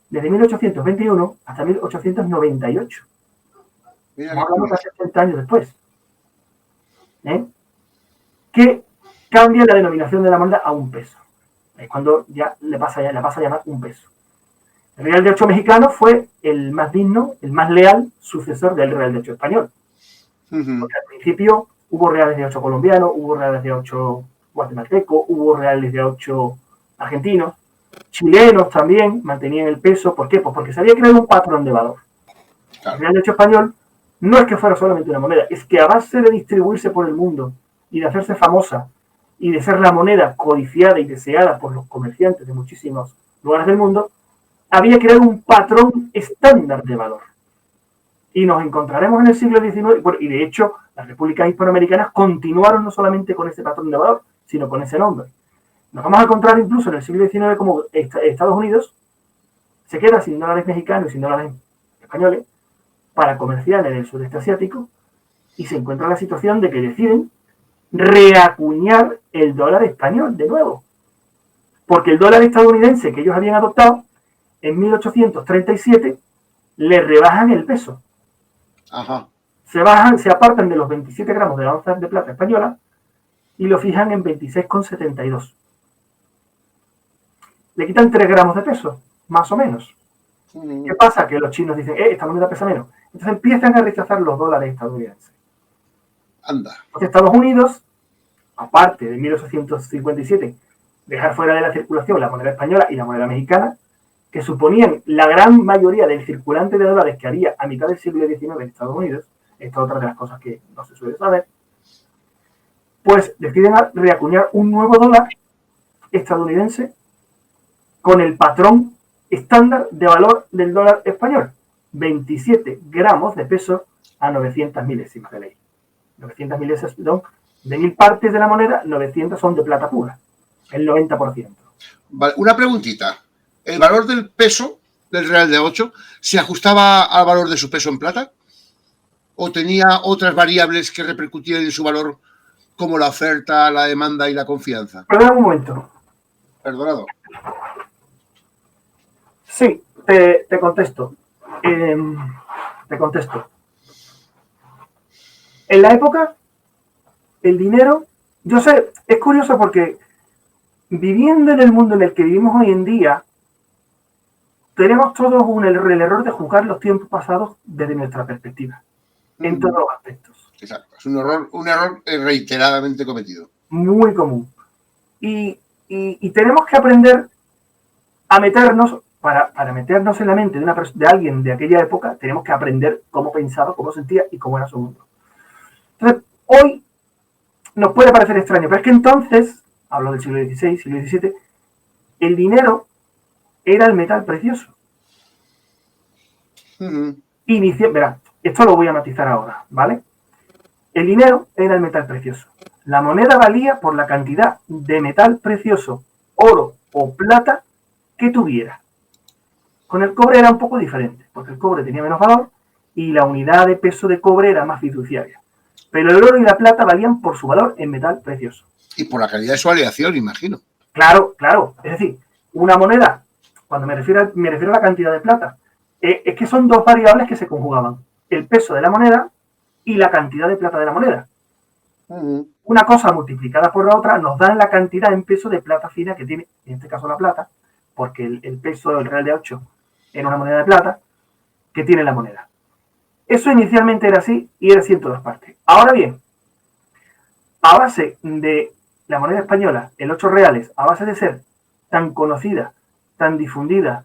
desde 1821 hasta 1898. Hablamos casi 80 años después. ¿Qué cambia la denominación de la moneda a un peso. Es cuando ya le pasa a llamar un peso. El Real de 8 mexicano fue el más digno, el más leal sucesor del Real de 8 español. Porque al principio hubo reales de 8 colombianos, hubo reales de 8 guatemaltecos, hubo reales de 8 argentinos, chilenos también mantenían el peso. ¿Por qué? Pues porque se había creado un patrón de valor. El Real de 8 español no es que fuera solamente una moneda, es que a base de distribuirse por el mundo y de hacerse famosa y de ser la moneda codiciada y deseada por los comerciantes de muchísimos lugares del mundo, había creado un patrón estándar de valor. Y nos encontraremos en el siglo XIX, bueno, y de hecho las repúblicas hispanoamericanas continuaron no solamente con ese patrón de valor, sino con ese nombre. Nos vamos a encontrar incluso en el siglo XIX como Estados Unidos se queda sin dólares mexicanos y sin dólares españoles para comerciar en el sudeste asiático, y se encuentra la situación de que deciden reacuñar el dólar español de nuevo. Porque el dólar estadounidense que ellos habían adoptado en 1837 le rebajan el peso. Ajá. Se apartan de los 27 gramos de la onza de plata española y lo fijan en 26,72. Le quitan 3 gramos de peso, más o menos. ¿Qué pasa? Que los chinos dicen, esta moneda pesa menos. Entonces empiezan a rechazar los dólares estadounidenses. Anda. Entonces Estados Unidos, aparte de 1857, dejar fuera de la circulación la moneda española y la moneda mexicana, que suponían la gran mayoría del circulante de dólares que había a mitad del siglo XIX en Estados Unidos, esta es otra de las cosas que no se suele saber, pues deciden reacuñar un nuevo dólar estadounidense con el patrón estándar de valor del dólar español, 27 gramos de peso a 900 milésimas de ley. 900 milésimas, perdón, de 1000 partes de la moneda, 900 son de plata pura, el 90%. Vale, una preguntita. ¿El valor del peso del Real de 8 se ajustaba al valor de su peso en plata? ¿O tenía otras variables que repercutían en su valor, como la oferta, la demanda y la confianza? Perdón un momento. Perdonado. Sí, te contesto. Te contesto. En la época, el dinero, yo sé, es curioso porque viviendo en el mundo en el que vivimos hoy en día, tenemos todos el error de juzgar los tiempos pasados desde nuestra perspectiva, en todos los aspectos. Exacto, es un error reiteradamente cometido. Muy común. Y tenemos que aprender a meternos, para meternos en la mente de alguien de aquella época, tenemos que aprender cómo pensaba, cómo sentía y cómo era su mundo. Entonces, hoy nos puede parecer extraño, pero es que entonces, hablo del siglo XVI, siglo XVII, el dinero era el metal precioso. Verá, esto lo voy a matizar ahora, ¿vale? El dinero era el metal precioso. La moneda valía por la cantidad de metal precioso, oro o plata, que tuviera. Con el cobre era un poco diferente, porque el cobre tenía menos valor y la unidad de peso de cobre era más fiduciaria. Pero el oro y la plata valían por su valor en metal precioso. Y por la calidad de su aleación, imagino. Claro, claro. Es decir, una moneda, cuando me refiero a la cantidad de plata, es que son dos variables que se conjugaban. El peso de la moneda y la cantidad de plata de la moneda. Una cosa multiplicada por la otra nos dan la cantidad en peso de plata fina que tiene, en este caso la plata, porque el peso del Real de 8 era una moneda de plata, que tiene la moneda. Eso inicialmente era así y era así en todas partes. Ahora bien, a base de la moneda española, el 8 reales, a base de ser tan conocida, tan difundida,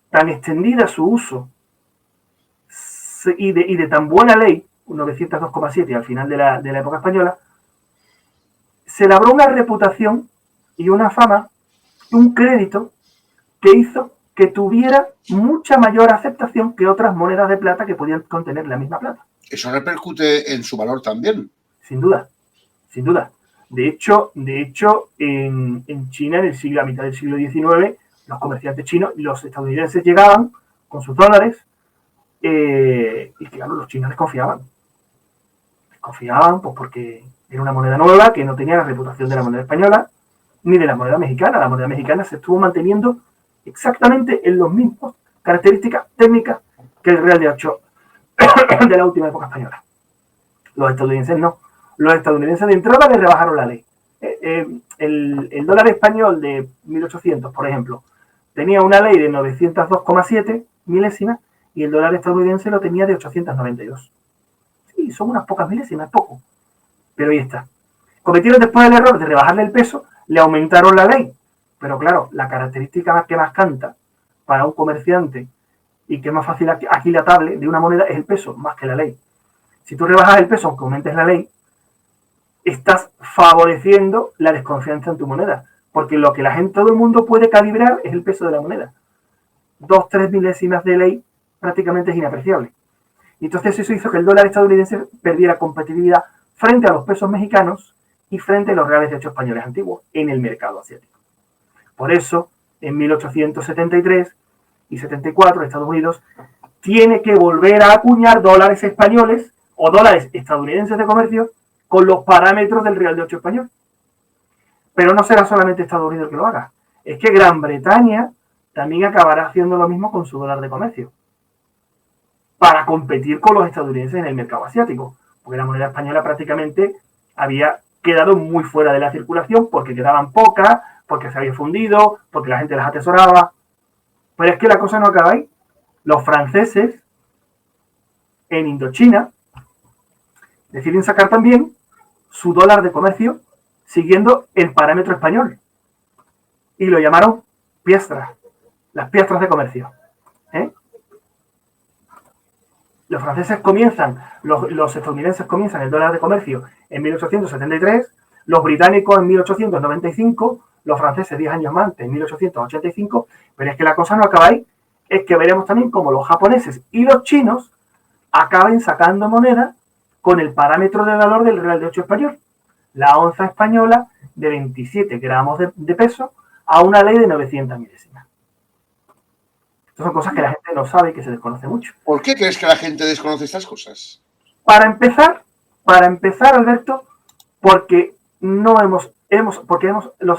tan extendida su uso y de tan buena ley, 902,7 al final de la época española, se labró una reputación y una fama, un crédito que hizo que tuviera mucha mayor aceptación que otras monedas de plata que podían contener la misma plata. Eso repercute en su valor también. Sin duda, sin duda. De hecho, en China, a mitad del siglo XIX, los comerciantes chinos y los estadounidenses llegaban con sus dólares y claro, los chinos desconfiaban. Desconfiaban pues porque era una moneda nueva que no tenía la reputación de la moneda española ni de la moneda mexicana. La moneda mexicana se estuvo manteniendo exactamente en las mismas características técnicas que el Real de 8 de la última época española. Los estadounidenses no. Los estadounidenses de entrada le rebajaron la ley. el dólar español de 1800, por ejemplo, tenía una ley de 902,7 milésimas y el dólar estadounidense lo tenía de 892. Sí, son unas pocas milésimas, poco. Pero ahí está. Cometieron después el error de rebajarle el peso, le aumentaron la ley. Pero claro, la característica que más canta para un comerciante y que es más fácil aquilatable de una moneda es el peso, más que la ley. Si tú rebajas el peso, aunque aumentes la ley, estás favoreciendo la desconfianza en tu moneda. Porque lo que todo el mundo puede calibrar es el peso de la moneda. 2-3 milésimas de ley prácticamente es inapreciable. Y entonces eso hizo que el dólar estadounidense perdiera competitividad frente a los pesos mexicanos y frente a los reales de 8 españoles antiguos en el mercado asiático. Por eso, en 1873 y 74, Estados Unidos tiene que volver a acuñar dólares españoles o dólares estadounidenses de comercio con los parámetros del real de 8 español. Pero no será solamente Estados Unidos el que lo haga. Es que Gran Bretaña también acabará haciendo lo mismo con su dólar de comercio para competir con los estadounidenses en el mercado asiático. Porque la moneda española prácticamente había quedado muy fuera de la circulación porque quedaban pocas, porque se había fundido, porque la gente las atesoraba. Pero es que la cosa no acaba ahí. Los franceses en Indochina deciden sacar también su dólar de comercio siguiendo el parámetro español. Y lo llamaron piastras, las piastras de comercio. Los franceses comienzan, los estadounidenses comienzan el dólar de comercio en 1873, los británicos en 1895, los franceses 10 años más antes, en 1885, pero es que la cosa no acaba ahí, es que veremos también cómo los japoneses y los chinos acaben sacando moneda con el parámetro de valor del real de 8 español, la onza española de 27 gramos de peso a una ley de 900 milésimas. Estas son cosas que la gente no sabe y que se desconoce mucho. ¿Por qué crees que la gente desconoce estas cosas? Para empezar, Alberto, porque los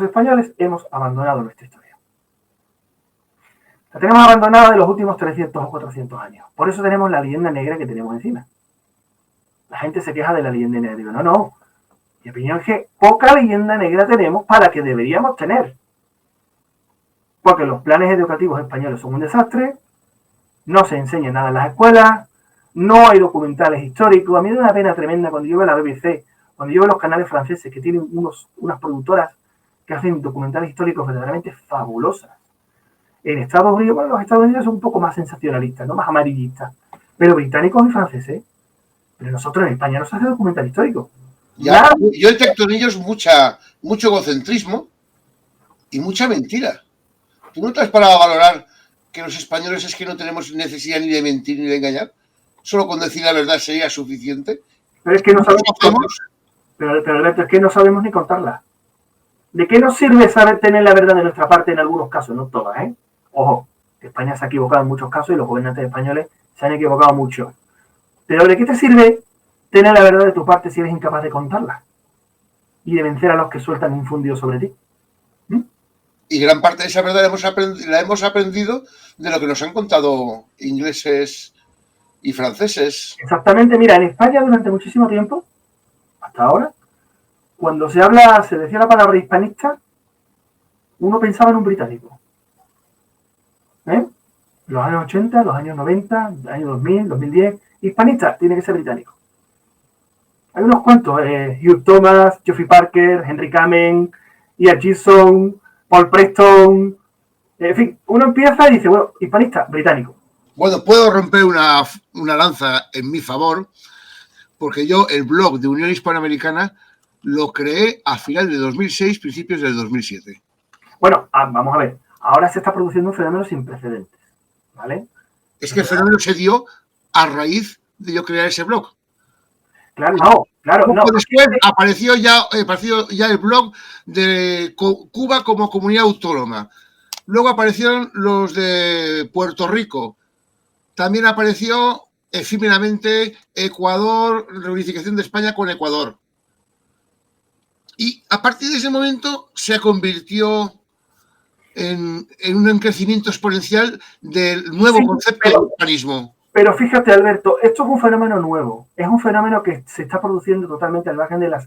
españoles hemos abandonado nuestra historia. La tenemos abandonada de los últimos 300 o 400 años. Por eso tenemos la leyenda negra que tenemos encima. La gente se queja de la leyenda negra. Digo, no. Mi opinión es que poca leyenda negra tenemos para la que deberíamos tener. Porque los planes educativos españoles son un desastre, no se enseña nada en las escuelas, no hay documentales históricos. A mí me da una pena tremenda cuando yo veo la BBC, cuando yo veo los canales franceses que tienen unas productoras que hacen documentales históricos verdaderamente fabulosas. En Estados Unidos, bueno, los Estados Unidos son un poco más sensacionalistas, ¿no? Más amarillistas. Pero británicos y franceses, pero nosotros en España no se hace documental histórico. Ya, yo detecto en ellos mucho egocentrismo y mucha mentira. ¿Tú no te has parado a valorar que los españoles es que no tenemos necesidad ni de mentir ni de engañar? Solo con decir la verdad sería suficiente. Pero es que no sabemos. Pero Alberto, es que no sabemos ni contarla. ¿De qué nos sirve saber tener la verdad de nuestra parte en algunos casos? No todas, ¿eh? Ojo, España se ha equivocado en muchos casos y los gobernantes españoles se han equivocado mucho. Pero ¿de qué te sirve tener la verdad de tu parte si eres incapaz de contarla? Y de vencer a los que sueltan un fundido sobre ti. Y gran parte de esa verdad la hemos aprendido de lo que nos han contado ingleses y franceses. Exactamente, mira, en España durante muchísimo tiempo, hasta ahora, cuando se decía la palabra hispanista, uno pensaba en un británico. Los años 80, los años 90, los años 2000, 2010, hispanista, tiene que ser británico. Hay unos cuantos, Hugh Thomas, Geoffrey Parker, Henry Kamen, Ian Gibson, Paul Preston, en fin, uno empieza y dice, bueno, hispanista, británico. Bueno, puedo romper una lanza en mi favor, porque yo el blog de Unión Hispanoamericana lo creé a final de 2006, principios del 2007. Bueno, vamos a ver, ahora se está produciendo un fenómeno sin precedentes, ¿vale? Es que el fenómeno se dio a raíz de yo crear ese blog. Claro, no. Después apareció ya el blog de Cuba como comunidad autónoma. Luego aparecieron los de Puerto Rico. También apareció efímeramente Ecuador, reunificación de España con Ecuador. Y a partir de ese momento se convirtió en un crecimiento exponencial del nuevo concepto de urbanismo. Pero fíjate, Alberto, esto es un fenómeno nuevo. Es un fenómeno que se está produciendo totalmente al margen de las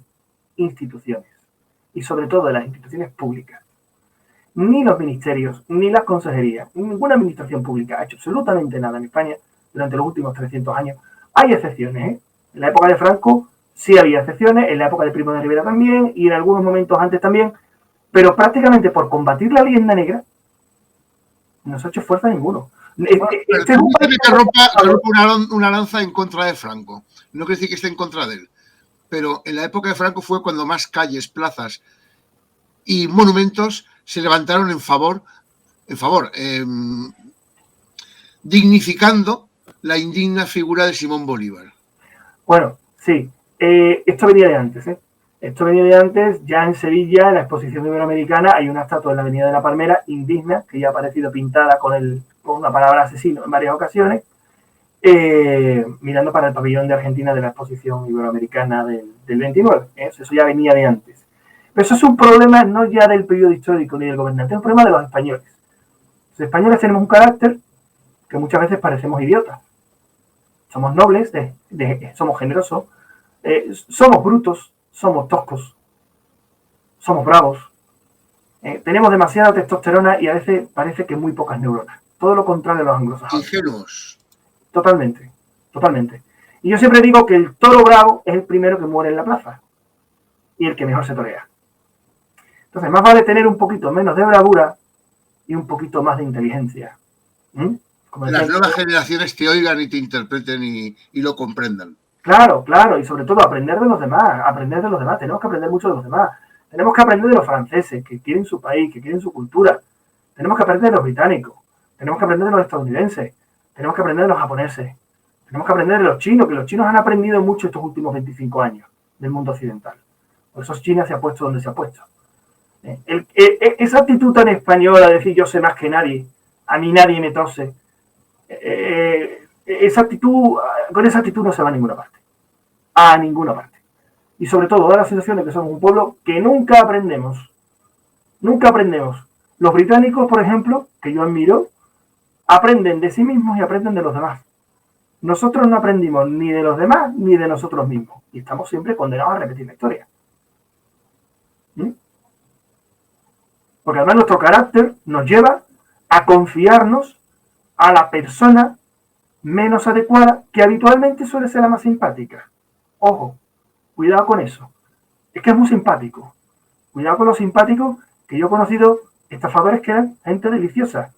instituciones. y sobre todo de las instituciones públicas. Ni los ministerios, ni las consejerías, ninguna administración pública ha hecho absolutamente nada en España durante los últimos 300 años. Hay excepciones, ¿eh? En la época de Franco sí había excepciones, en la época de Primo de Rivera también, y en algunos momentos antes también, pero prácticamente por combatir la leyenda negra no se ha hecho esfuerzo ninguno. Rompa una lanza en contra de Franco. No quiere decir que esté en contra de él, pero en la época de Franco fue cuando más calles, plazas y monumentos se levantaron en favor, dignificando la indigna figura de Simón Bolívar. Bueno, sí, esto venía de antes, ¿eh? Esto venía de antes, ya en Sevilla, en la exposición iberoamericana, hay una estatua en la Avenida de la Palmera, indigna, que ya ha aparecido pintada con una palabra asesino en varias ocasiones, mirando para el pabellón de Argentina de la exposición iberoamericana del 29. Eso ya venía de antes. Pero eso es un problema no ya del periodo histórico ni del gobernante, es un problema de los españoles. Los españoles tenemos un carácter que muchas veces parecemos idiotas. Somos nobles, somos generosos, somos brutos, somos toscos, somos bravos, tenemos demasiada testosterona y a veces parece que muy pocas neuronas. Todo lo contrario de los anglosajones. Ingenuos. Totalmente, totalmente. Y yo siempre digo que el toro bravo es el primero que muere en la plaza y el que mejor se torea. Entonces, más vale tener un poquito menos de bravura y un poquito más de inteligencia. Como las nuevas generaciones te oigan y te interpreten y lo comprendan. Claro, claro, y sobre todo aprender de los demás, tenemos que aprender mucho de los demás, tenemos que aprender de los franceses, que quieren su país, que quieren su cultura, tenemos que aprender de los británicos, tenemos que aprender de los estadounidenses, tenemos que aprender de los japoneses, tenemos que aprender de los chinos, que los chinos han aprendido mucho estos últimos 25 años del mundo occidental. Por eso China se ha puesto donde se ha puesto. Esa actitud tan española de decir yo sé más que nadie, a mí nadie me tose, con esa actitud no se va a ninguna parte. A ninguna parte. Y sobre todo, da la sensación de que somos un pueblo que nunca aprendemos. Nunca aprendemos. Los británicos, por ejemplo, que yo admiro, aprenden de sí mismos y aprenden de los demás. Nosotros no aprendimos ni de los demás ni de nosotros mismos. Y estamos siempre condenados a repetir la historia. Porque además nuestro carácter nos lleva a confiarnos a la persona menos adecuada, que habitualmente suele ser la más simpática. Ojo, cuidado con eso. Es que es muy simpático. Cuidado con los simpáticos, que yo he conocido estafadores que eran gente deliciosa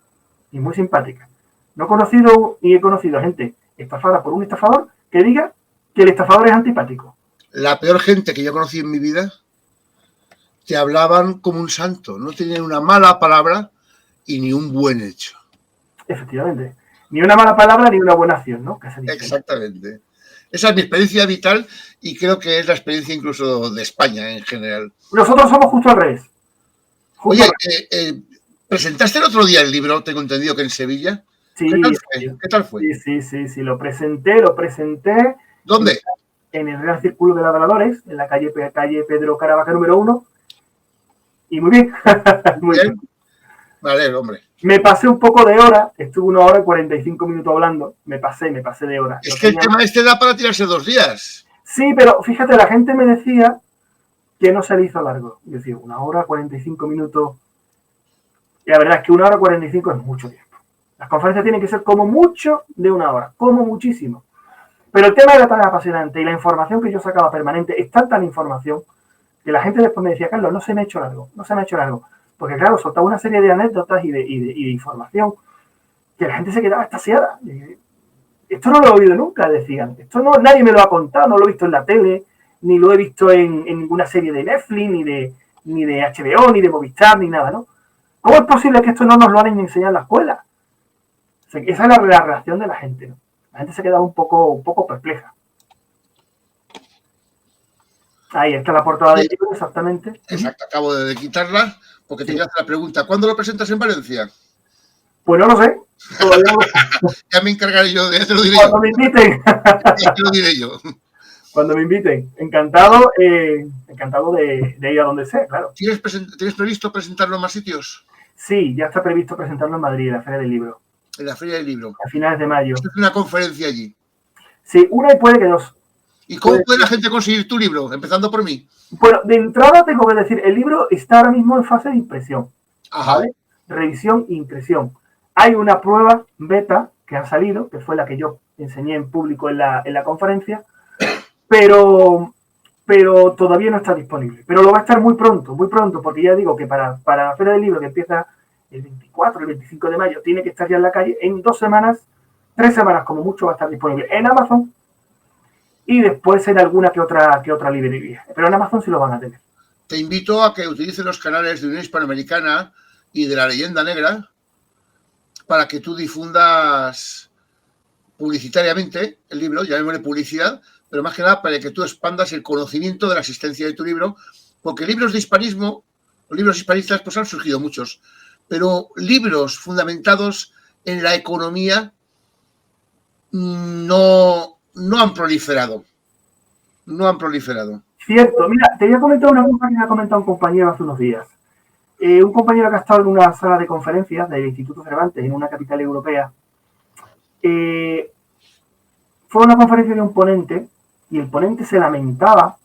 y muy simpática. No he conocido y he conocido gente estafada por un estafador que diga que el estafador es antipático. La peor gente que yo conocí en mi vida te hablaban como un santo, no tenían una mala palabra y ni un buen hecho. Efectivamente. Ni una mala palabra ni una buena acción, ¿no? Que se dice, exactamente. ¿No? Esa es mi experiencia vital y creo que es la experiencia incluso de España en general. Nosotros somos justo al revés. Oye, ¿presentaste el otro día el libro? Tengo entendido que en Sevilla. Sí. ¿Qué tal fue? Sí. Lo presenté. ¿Dónde? En el Real Círculo de Labradores, en la calle Pedro Caravaca número 1. Y muy bien. Muy bien. Vale, hombre. Me pasé un poco de hora, estuve 1 hora y 45 minutos hablando, me pasé de hora. Es que el tema da para tirarse 2 días. Sí, pero fíjate, la gente me decía que no se le hizo largo. Yo decía, 1 hora, 45 minutos. Y la verdad es que 1 hora y 45 es mucho tiempo. Las conferencias tienen que ser como mucho de 1 hora, como muchísimo. Pero el tema era tan apasionante y la información que yo sacaba permanente, es tanta información, que la gente después me decía, Carlos, no se me ha hecho largo. Porque claro, soltaba una serie de anécdotas y de información que la gente se quedaba extasiada. Esto no lo he oído nunca, decían. Esto no, nadie me lo ha contado, no lo he visto en la tele, ni lo he visto en ninguna serie de Netflix, ni de HBO, ni de Movistar, ni nada, ¿no? ¿Cómo es posible que esto no nos lo han enseñado en la escuela? O sea, esa es la reacción de la gente, ¿no? La gente se quedaba un poco perpleja. Ahí está la portada del libro, exactamente. Exacto, acabo de quitarla porque te hacer la pregunta. ¿Cuándo lo presentas en Valencia? Pues no lo sé. Todavía no. Ya me encargaré yo, ya te lo diré Cuando me inviten. Ya te lo diré yo. Cuando me inviten. Encantado de ir a donde sea, claro. ¿Tienes previsto presentarlo en más sitios? Sí, ya está previsto presentarlo en Madrid, en la Feria del Libro. En la Feria del Libro. A finales de mayo. Es una conferencia allí. Sí, una y puede que 2. ¿Y cómo puede la gente conseguir tu libro? Empezando por mí. Bueno, de entrada tengo que decir, el libro está ahora mismo en fase de impresión. ¿Vale? Revisión e impresión. Hay una prueba beta que ha salido, que fue la que yo enseñé en público en la conferencia, pero todavía no está disponible. Pero lo va a estar muy pronto, porque ya digo que para la Feria del Libro, que empieza el 24, el 25 de mayo, tiene que estar ya en la calle. En 2 semanas, 3 semanas como mucho, va a estar disponible en Amazon y después en alguna que otra librería. Pero en Amazon sí lo van a tener. Te invito a que utilices los canales de Unión Hispanoamericana y de la Leyenda Negra para que tú difundas publicitariamente el libro, llamémosle publicidad, pero más que nada para que tú expandas el conocimiento de la existencia de tu libro, porque libros de hispanismo, los libros hispanistas, pues han surgido muchos, pero libros fundamentados en la economía no han proliferado. No han proliferado. Cierto, mira, te voy a comentar una cosa que me ha comentado un compañero hace unos días. Un compañero que ha estado en una sala de conferencias del Instituto Cervantes en una capital europea. Fue una conferencia de un ponente y el ponente se lamentaba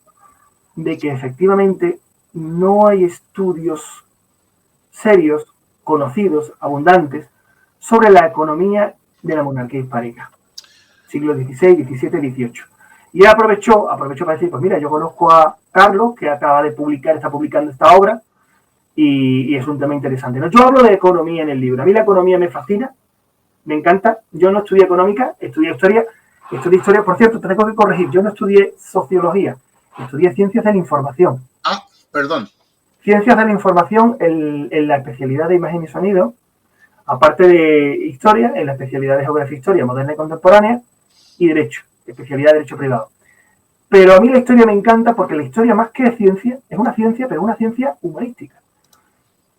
de que efectivamente no hay estudios serios, conocidos, abundantes, sobre la economía de la monarquía hispánica, siglo XVI, XVII, XVIII. Y él aprovechó para decir, pues mira, yo conozco a Carlos, que acaba de está publicando esta obra, y es un tema interesante, ¿no? Yo hablo de economía en el libro. A mí la economía me fascina, me encanta. Yo no estudié económica, estudié historia. Por cierto, te tengo que corregir. Yo no estudié sociología, estudié ciencias de la información. Ah, perdón. Ciencias de la información en la especialidad de imagen y sonido, aparte de historia, en la especialidad de geografía e historia moderna y contemporánea, y derecho, especialidad de derecho privado. Pero a mí la historia me encanta porque la historia, más que ciencia, es una ciencia, pero una ciencia humanística.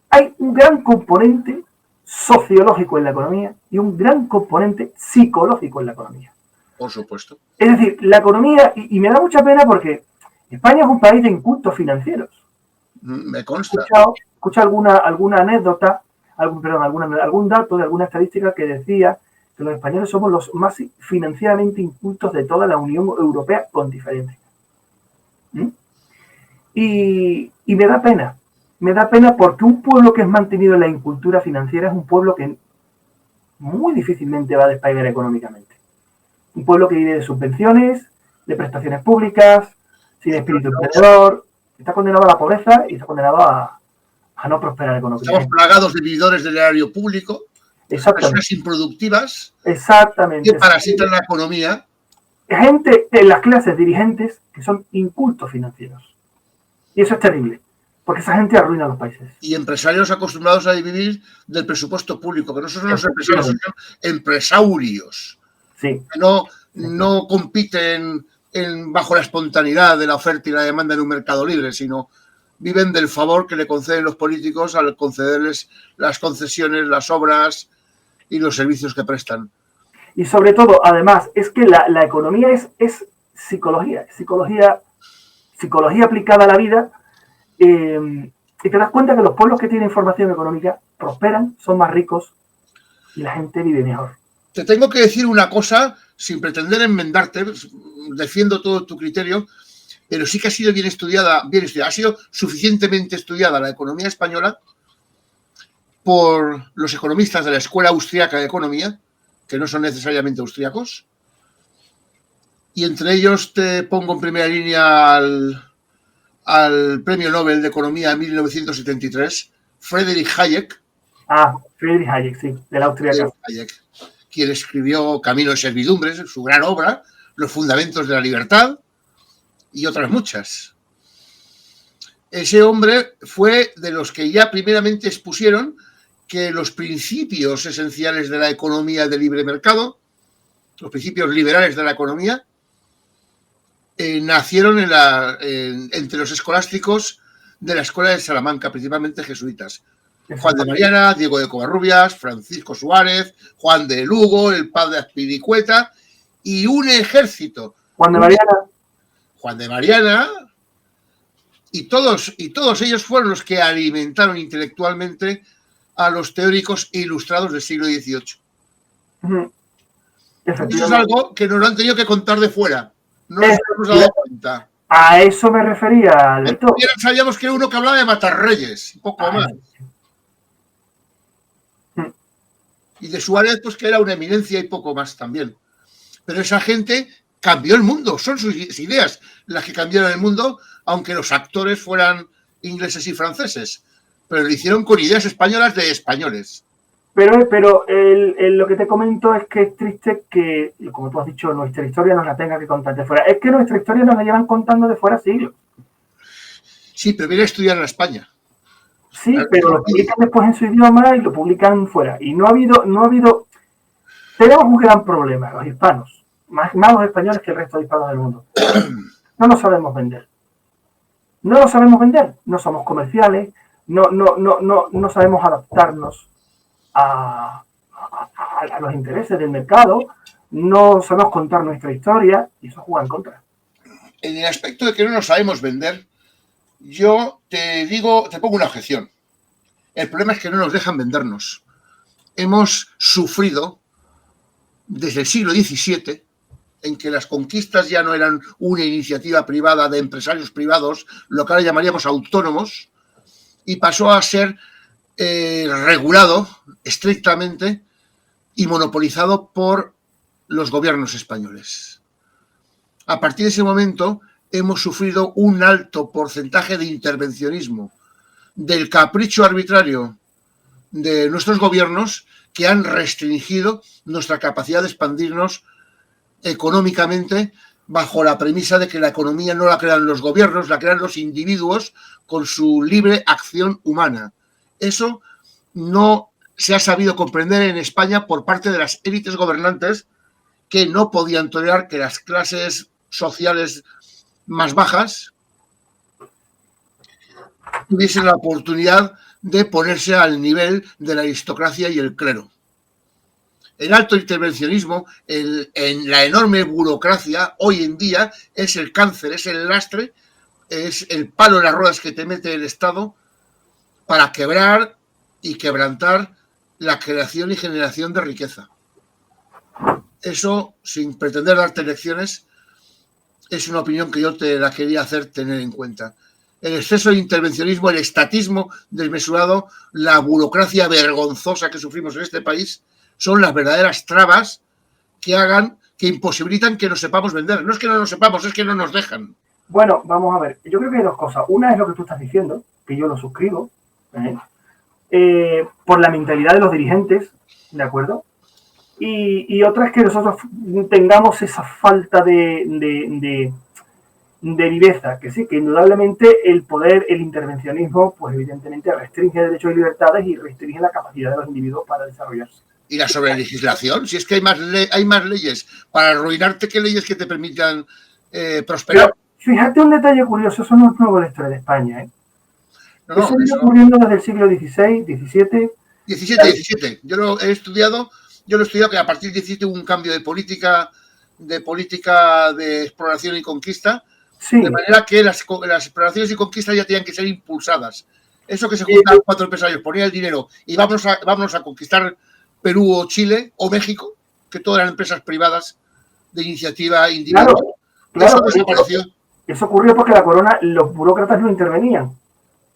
Hay un gran componente sociológico en la economía y un gran componente psicológico en la economía. Por supuesto. Es decir, la economía, y me da mucha pena porque España es un país de incultos financieros. Me consta. Escucha alguna anécdota, algún dato de alguna estadística que decía que los españoles somos los más financieramente incultos de toda la Unión Europea, con diferencia. Y me da pena. Me da pena porque un pueblo que es mantenido en la incultura financiera es un pueblo que muy difícilmente va a despegar económicamente. Un pueblo que vive de subvenciones, de prestaciones públicas, sin espíritu emprendedor, está condenado a la pobreza y está condenado a no prosperar económicamente. Estamos plagados de vividores del erario público, personas improductivas, exactamente, que parasitan la economía. Gente en las clases dirigentes que son incultos financieros. Y eso es terrible, porque esa gente arruina a los países. Y empresarios acostumbrados a vivir del presupuesto público, que no son los empresarios, son empresarios. Sí. Que no compiten bajo la espontaneidad de la oferta y la demanda en un mercado libre, sino viven del favor que le conceden los políticos al concederles las concesiones, las obras y los servicios que prestan. Y sobre todo, además, es que la economía es psicología aplicada a la vida, y te das cuenta que los pueblos que tienen formación económica prosperan, son más ricos y la gente vive mejor. Te tengo que decir una cosa, sin pretender enmendarte, defiendo todo tu criterio, pero sí que ha sido bien estudiada, ha sido suficientemente estudiada la economía española por los economistas de la Escuela Austriaca de Economía, que no son necesariamente austríacos, y entre ellos te pongo en primera línea al Premio Nobel de Economía en 1973, Friedrich Hayek. Friedrich Hayek, sí, de la Austriaca. Quien escribió Camino de Servidumbres, su gran obra, Los Fundamentos de la Libertad y otras muchas. Ese hombre fue de los que ya primeramente expusieron que los principios esenciales de la economía de libre mercado, los principios liberales de la economía, nacieron entre los escolásticos de la Escuela de Salamanca, principalmente jesuitas. Juan de Mariana, Diego de Covarrubias, Francisco Suárez, Juan de Lugo, el padre Azpilicueta y un ejército. Juan de Mariana. Y todos ellos fueron los que alimentaron intelectualmente a los teóricos ilustrados del siglo XVIII. Eso es algo que nos lo han tenido que contar de fuera. No nos hemos dado cuenta. A eso me refería, Alberto. Sabíamos que era uno que hablaba de matar reyes, un poco más. Y de Suárez, pues que era una eminencia y poco más también. Pero esa gente cambió el mundo, son sus ideas las que cambiaron el mundo, aunque los actores fueran ingleses y franceses. Pero lo hicieron con ideas españolas de españoles. Pero lo que te comento es que es triste que, como tú has dicho, nuestra historia nos la tenga que contar de fuera. Es que nuestra historia nos la llevan contando de fuera siglos. Sí, pero viene a estudiar en España. Sí, pero lo publican después en su idioma y lo publican fuera. Y no ha habido... Tenemos un gran problema, los hispanos. Más los españoles que el resto de hispanos del mundo. No nos sabemos vender. No lo sabemos vender. No somos comerciales. No sabemos adaptarnos a los intereses del mercado, no sabemos contar nuestra historia y eso juega en contra. En el aspecto de que no nos sabemos vender, yo te pongo una objeción. El problema es que no nos dejan vendernos. Hemos sufrido desde el siglo XVII, en que las conquistas ya no eran una iniciativa privada de empresarios privados, lo que ahora llamaríamos autónomos, y pasó a ser regulado estrictamente y monopolizado por los gobiernos españoles. A partir de ese momento hemos sufrido un alto porcentaje de intervencionismo, del capricho arbitrario de nuestros gobiernos que han restringido nuestra capacidad de expandirnos económicamente bajo la premisa de que la economía no la crean los gobiernos, la crean los individuos con su libre acción humana. Eso no se ha sabido comprender en España por parte de las élites gobernantes que no podían tolerar que las clases sociales más bajas tuviesen la oportunidad de ponerse al nivel de la aristocracia y el clero. El alto intervencionismo, en la enorme burocracia, hoy en día es el cáncer, es el lastre, es el palo en las ruedas que te mete el Estado para quebrar y quebrantar la creación y generación de riqueza. Eso, sin pretender darte lecciones, es una opinión que yo te la quería hacer tener en cuenta. El exceso de intervencionismo, el estatismo desmesurado, la burocracia vergonzosa que sufrimos en este país, son las verdaderas trabas que imposibilitan que nos sepamos vender. No es que no nos sepamos, es que no nos dejan. Bueno, vamos a ver. Yo creo que hay dos cosas. Una es lo que tú estás diciendo, que yo lo suscribo, por la mentalidad de los dirigentes, ¿de acuerdo? Y otra es que nosotros tengamos esa falta de viveza, que sí, que indudablemente el poder, el intervencionismo, pues evidentemente restringe derechos y libertades y restringe la capacidad de los individuos para desarrollarse. ¿Y la sobrelegislación? Si es que hay más leyes para arruinarte que leyes que te permitan prosperar. Pero fíjate un detalle curioso, eso no es nuevo en la historia de España, ¿eh? Eso viene ocurriendo desde el siglo XVI, XVII. XVII. Yo lo he estudiado que a partir del XVII hubo un cambio de política de exploración y conquista, sí. De manera que las exploraciones y conquistas ya tenían que ser impulsadas. Eso que se juntan cuatro empresarios, ponían el dinero y vámonos a conquistar Perú o Chile o México, que todas eran empresas privadas de iniciativa individual. Claro, eso desapareció. Eso ocurrió porque la corona, los burócratas no intervenían.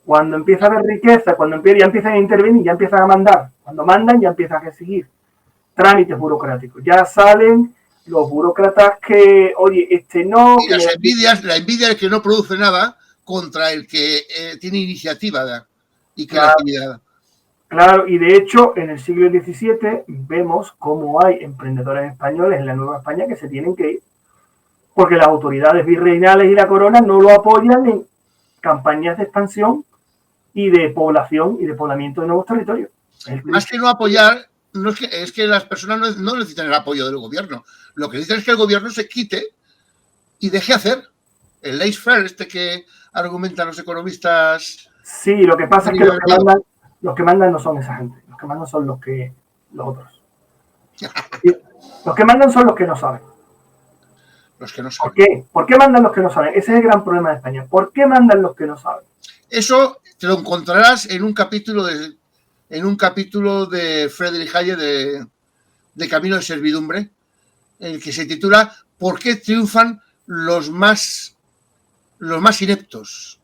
Cuando empieza a haber riqueza, ya empiezan a intervenir, ya empiezan a mandar. Cuando mandan, ya empiezan a seguir trámites burocráticos. Ya salen los burócratas que, oye, no... Y la envidia del que no produce nada contra el que tiene iniciativa y creatividad. Claro, y de hecho, en el siglo XVII vemos cómo hay emprendedores españoles en la Nueva España que se tienen que ir, porque las autoridades virreinales y la corona no lo apoyan en campañas de expansión y de población y de poblamiento de nuevos territorios. Más que no apoyar, es que las personas no necesitan el apoyo del gobierno. Lo que necesitan es que el gobierno se quite y deje hacer. El laissez-faire que argumentan los economistas. Sí, lo que pasa es que los que mandan no son esa gente. Los que mandan son los otros. Los que mandan son los que no saben. Los que no saben. ¿Por qué? ¿Por qué mandan los que no saben? Ese es el gran problema de España. ¿Por qué mandan los que no saben? Eso te lo encontrarás en un capítulo de Friedrich Hayek de Camino de Servidumbre, en el que se titula ¿Por qué triunfan los más ineptos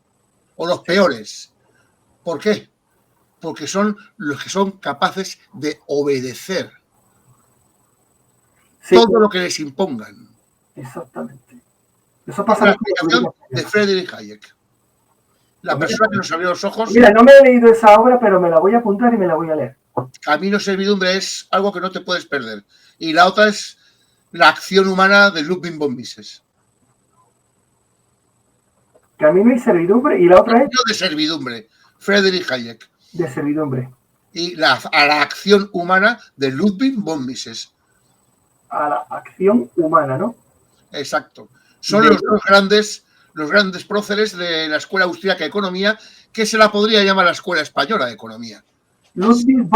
o los peores. ¿Por qué? Porque son los que son capaces de obedecer todo lo que les impongan. Exactamente. Eso pasa la explicación de Friedrich Hayek. La persona que nos abrió los ojos. Mira, no me he leído esa obra, pero me la voy a apuntar y me la voy a leer. Camino Servidumbre es algo que no te puedes perder. Y la otra es La acción humana de Ludwig von Mises. Camino y servidumbre, y la otra Camino de servidumbre, Friedrich Hayek. De servidumbre. Y a la acción humana de Ludwig von Mises. A la acción humana, ¿no? Exacto. Son los grandes próceres de la Escuela Austríaca de Economía, que se la podría llamar la Escuela Española de Economía. Ludwig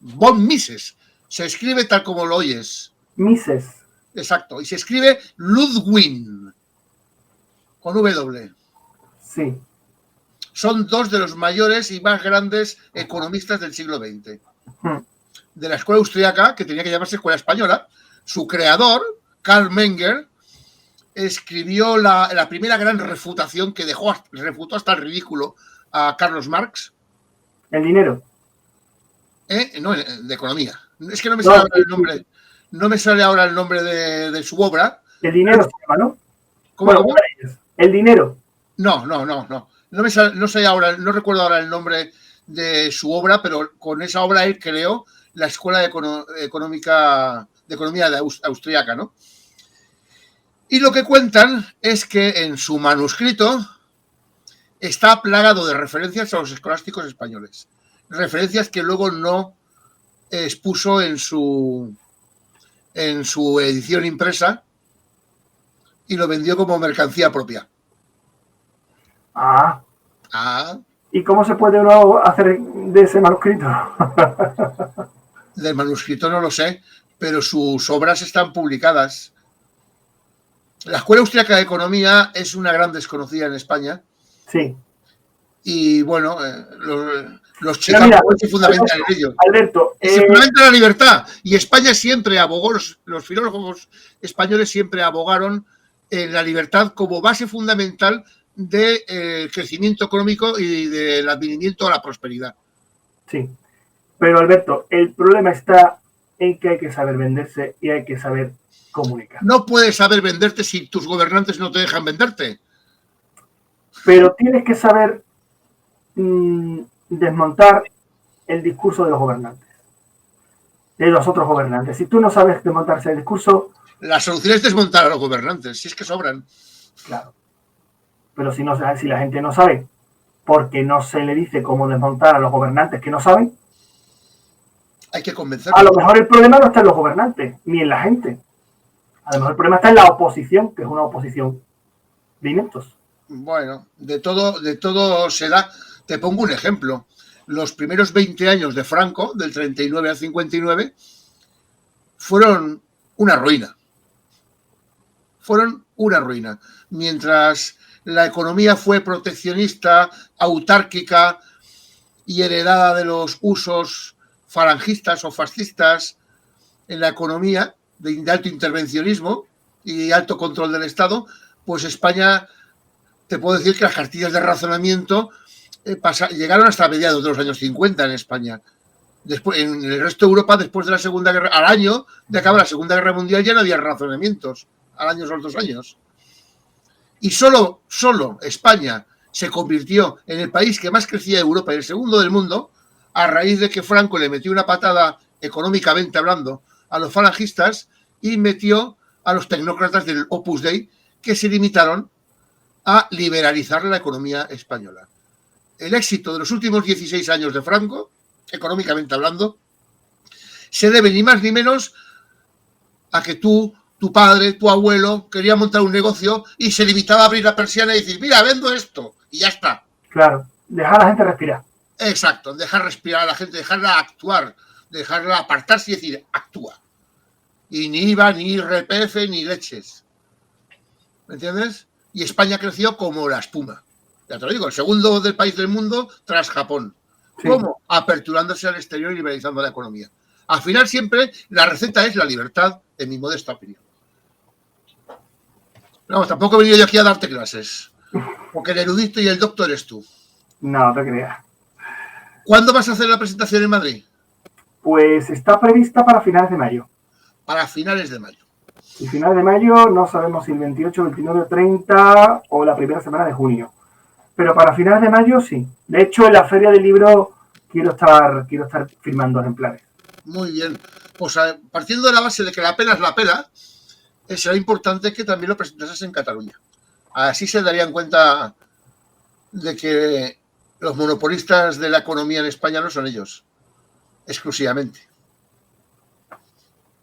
von Mises. Se escribe tal como lo oyes. Mises. Exacto. Y se escribe Ludwig con W. Sí. Son dos de los mayores y más grandes economistas del siglo XX. De la Escuela Austríaca, que tenía que llamarse Escuela Española, su creador, Karl Menger, escribió la primera gran refutación que refutó hasta el ridículo a Carlos Marx. El dinero. No, de economía. Es que no me sale ahora el nombre. No me sale ahora el nombre de su obra. El dinero se llama, ¿no? ¿Cómo? El dinero. No. No recuerdo ahora el nombre de su obra, pero con esa obra él creó la Escuela de Economía Austríaca, ¿no? Y lo que cuentan es que en su manuscrito está plagado de referencias a los escolásticos españoles. Referencias que luego no expuso en su edición impresa y lo vendió como mercancía propia. ¿Y cómo se puede uno hacer de ese manuscrito? Del manuscrito no lo sé, pero sus obras están publicadas. La Escuela Austríaca de Economía es una gran desconocida en España. Sí. Y bueno, los chicanos se fundamentan en ello. Alberto, se fundamenta la libertad. Y España siempre abogó, los filólogos españoles siempre abogaron en la libertad como base fundamental del crecimiento económico y del advenimiento a la prosperidad. Sí. Pero Alberto, el problema está en que hay que saber venderse y hay que saber comunicar. No puedes saber venderte si tus gobernantes no te dejan venderte. Pero tienes que saber desmontar el discurso de los gobernantes, de los otros gobernantes. Si tú no sabes desmontar ese discurso... La solución es desmontar a los gobernantes, si es que sobran. Claro. Pero si la gente no sabe, porque no se le dice cómo desmontar a los gobernantes que no saben, hay que convencerlos. A lo mejor el problema no está en los gobernantes, ni en la gente. A lo mejor el problema está en la oposición, que es una oposición de ineptos. Bueno, de todo se da. Te pongo un ejemplo. Los primeros 20 años de Franco, del 39 al 59, fueron una ruina. Mientras la economía fue proteccionista, autárquica y heredada de los usos falangistas o fascistas en la economía, de alto intervencionismo y alto control del Estado, pues España, te puedo decir que las cartillas de razonamiento llegaron hasta mediados de los años 50 en España. Después, en el resto de Europa, después de la Segunda Guerra, al año de acabar la Segunda Guerra Mundial, ya no había razonamientos, al año son 2 años. Y solo España se convirtió en el país que más crecía de Europa y el segundo del mundo, a raíz de que Franco le metió una patada económicamente hablando a los falangistas y metió a los tecnócratas del Opus Dei, que se limitaron a liberalizar la economía española. El éxito de los últimos 16 años de Franco, económicamente hablando, se debe ni más ni menos a que tu padre, tu abuelo, quería montar un negocio y se limitaba a abrir la persiana y decir, mira, vendo esto, y ya está. Claro, dejar a la gente respirar. Exacto, dejar respirar a la gente, dejarla actuar, dejarla apartarse y decir, actúa. Y ni IVA, ni IRPF, ni leches. ¿Me entiendes? Y España creció como la espuma. Ya te lo digo, el segundo del país del mundo tras Japón. Sí. ¿Cómo? Aperturándose al exterior y liberalizando la economía. Al final siempre la receta es la libertad, en mi modesta opinión. No, tampoco he venido yo aquí a darte clases. Porque el erudito y el doctor eres tú. No te creas. ¿Cuándo vas a hacer la presentación en Madrid? Pues está prevista para finales de mayo. Para finales de mayo. Y finales de mayo no sabemos si el 28, 29, 30 o la primera semana de junio. Pero para finales de mayo sí. De hecho, en la Feria del Libro quiero estar firmando ejemplares. Muy bien. Pues partiendo de la base de que la pela es la pela, será importante que también lo presentases en Cataluña. Así se darían cuenta de que los monopolistas de la economía en España no son ellos, exclusivamente.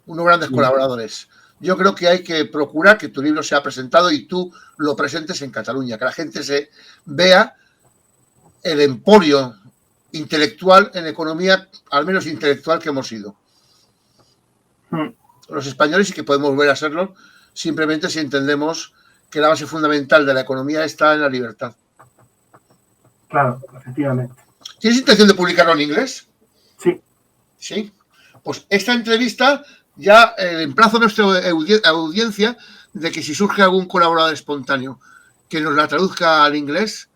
Unos grandes colaboradores. Yo creo que hay que procurar que tu libro sea presentado y tú lo presentes en Cataluña, que la gente se vea el emporio intelectual en economía, al menos intelectual, que hemos sido los españoles, y que podemos volver a serlo simplemente si entendemos que la base fundamental de la economía está en la libertad. Claro, efectivamente. ¿Tienes intención de publicarlo en inglés? Sí. Sí. Pues esta entrevista ya emplazo a nuestra audiencia de que si surge algún colaborador espontáneo que nos la traduzca al inglés,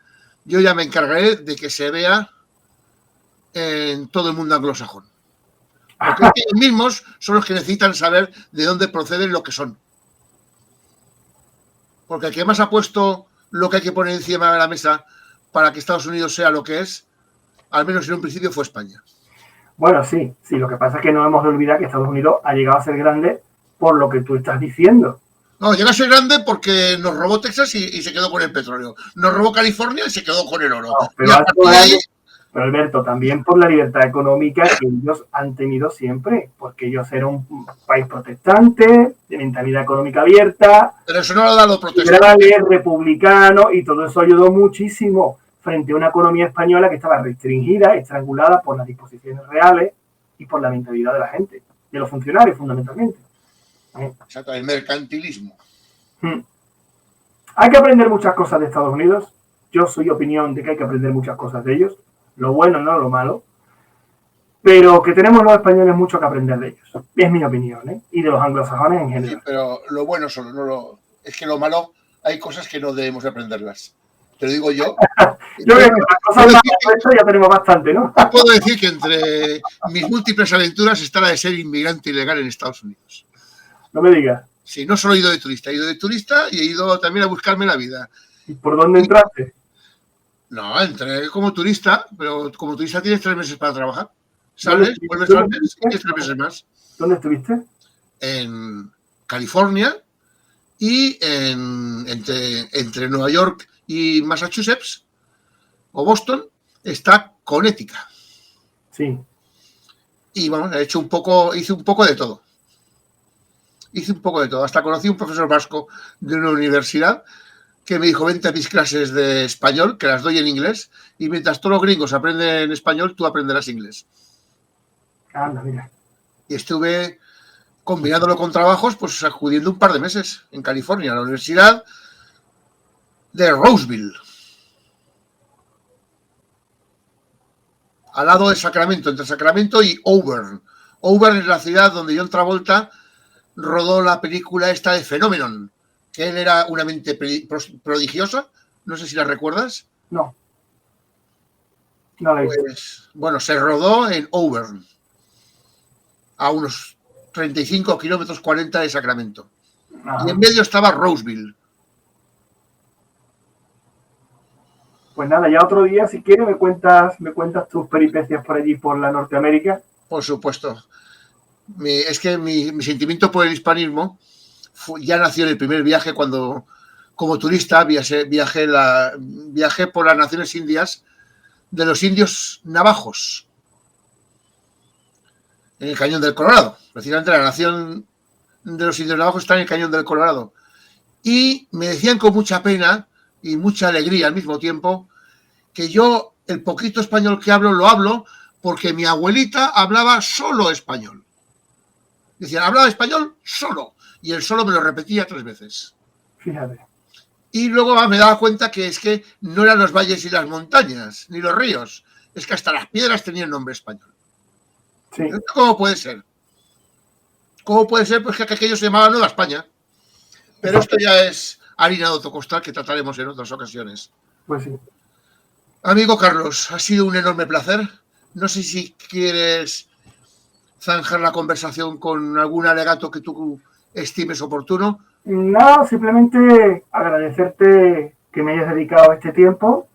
yo ya me encargaré de que se vea en todo el mundo anglosajón. Porque ellos mismos son los que necesitan saber de dónde proceden lo que son. Porque el que más ha puesto lo que hay que poner encima de la mesa para que Estados Unidos sea lo que es, al menos en un principio, fue España. Bueno, sí. Lo que pasa es que no hemos de olvidar que Estados Unidos ha llegado a ser grande por lo que tú estás diciendo. No, llegó a ser grande porque nos robó Texas y se quedó con el petróleo. Nos robó California y se quedó con el oro. No, pero Alberto, también por la libertad económica que ellos han tenido siempre, porque ellos eran un país protestante, de mentalidad económica abierta, pero eso no lo da los protestantes, liberales, republicanos, y todo eso ayudó muchísimo frente a una economía española que estaba restringida, estrangulada por las disposiciones reales y por la mentalidad de la gente, de los funcionarios fundamentalmente. Exacto, el mercantilismo. Hay que aprender muchas cosas de Estados Unidos. Yo soy opinión de que hay que aprender muchas cosas de ellos. Lo bueno, no lo malo. Pero que tenemos los españoles mucho que aprender de ellos. Es mi opinión, ¿eh? Y de los anglosajones en general. Sí, pero lo bueno solo, es que lo malo, hay cosas que no debemos aprenderlas. Te lo digo yo. Yo creo que las cosas malas ya tenemos bastante, ¿no? Puedo decir que entre mis múltiples aventuras está la de ser inmigrante ilegal en Estados Unidos. No me digas. Sí, no solo he ido de turista y he ido también a buscarme la vida. ¿Y por dónde entraste? No, entré como turista, pero como turista tienes 3 meses para trabajar. Sales, vuelves antes y tienes 3 meses más. ¿Dónde estuviste? En California y entre Nueva York y Massachusetts o Boston está Connecticut. Sí. Y bueno, hice un poco de todo. Hasta conocí a un profesor vasco de una universidad que me dijo: vente a mis clases de español, que las doy en inglés, y mientras todos los gringos aprenden español, tú aprenderás inglés. Anda, mira. Y estuve combinándolo con trabajos, pues acudiendo un par de meses en California, a la Universidad de Roseville, al lado de Sacramento, entre Sacramento y Auburn. Auburn es la ciudad donde John Travolta rodó la película esta de Phenomenon, que él era una mente prodigiosa. No sé si la recuerdas. No. No la he visto. Pues, bueno, se rodó en Auburn, a unos 35 kilómetros 40 de Sacramento. Ajá. Y en medio estaba Roseville. Pues nada, ya otro día, si quieres, me cuentas tus peripecias por allí, por la Norteamérica. Por supuesto. Es que mi sentimiento por el hispanismo ya nació en el primer viaje, cuando como turista viajé por las naciones indias de los indios navajos en el Cañón del Colorado. Precisamente la nación de los indios navajos está en el Cañón del Colorado. Y me decían con mucha pena y mucha alegría al mismo tiempo que yo, el poquito español que hablo, lo hablo porque mi abuelita hablaba solo español. Decían, hablaba español solo. Y el solo me lo repetía 3 veces. Fíjate. Y luego me daba cuenta que es que no eran los valles y las montañas, ni los ríos. Es que hasta las piedras tenían nombre español. Sí. ¿Cómo puede ser? ¿Cómo puede ser? Pues que aquello se llamaba Nueva España. Pero esto ya es harina de otro costal que trataremos en otras ocasiones. Pues sí. Amigo Carlos, ha sido un enorme placer. No sé si quieres zanjar la conversación con algún alegato que tú estimes oportuno. No, simplemente agradecerte que me hayas dedicado este tiempo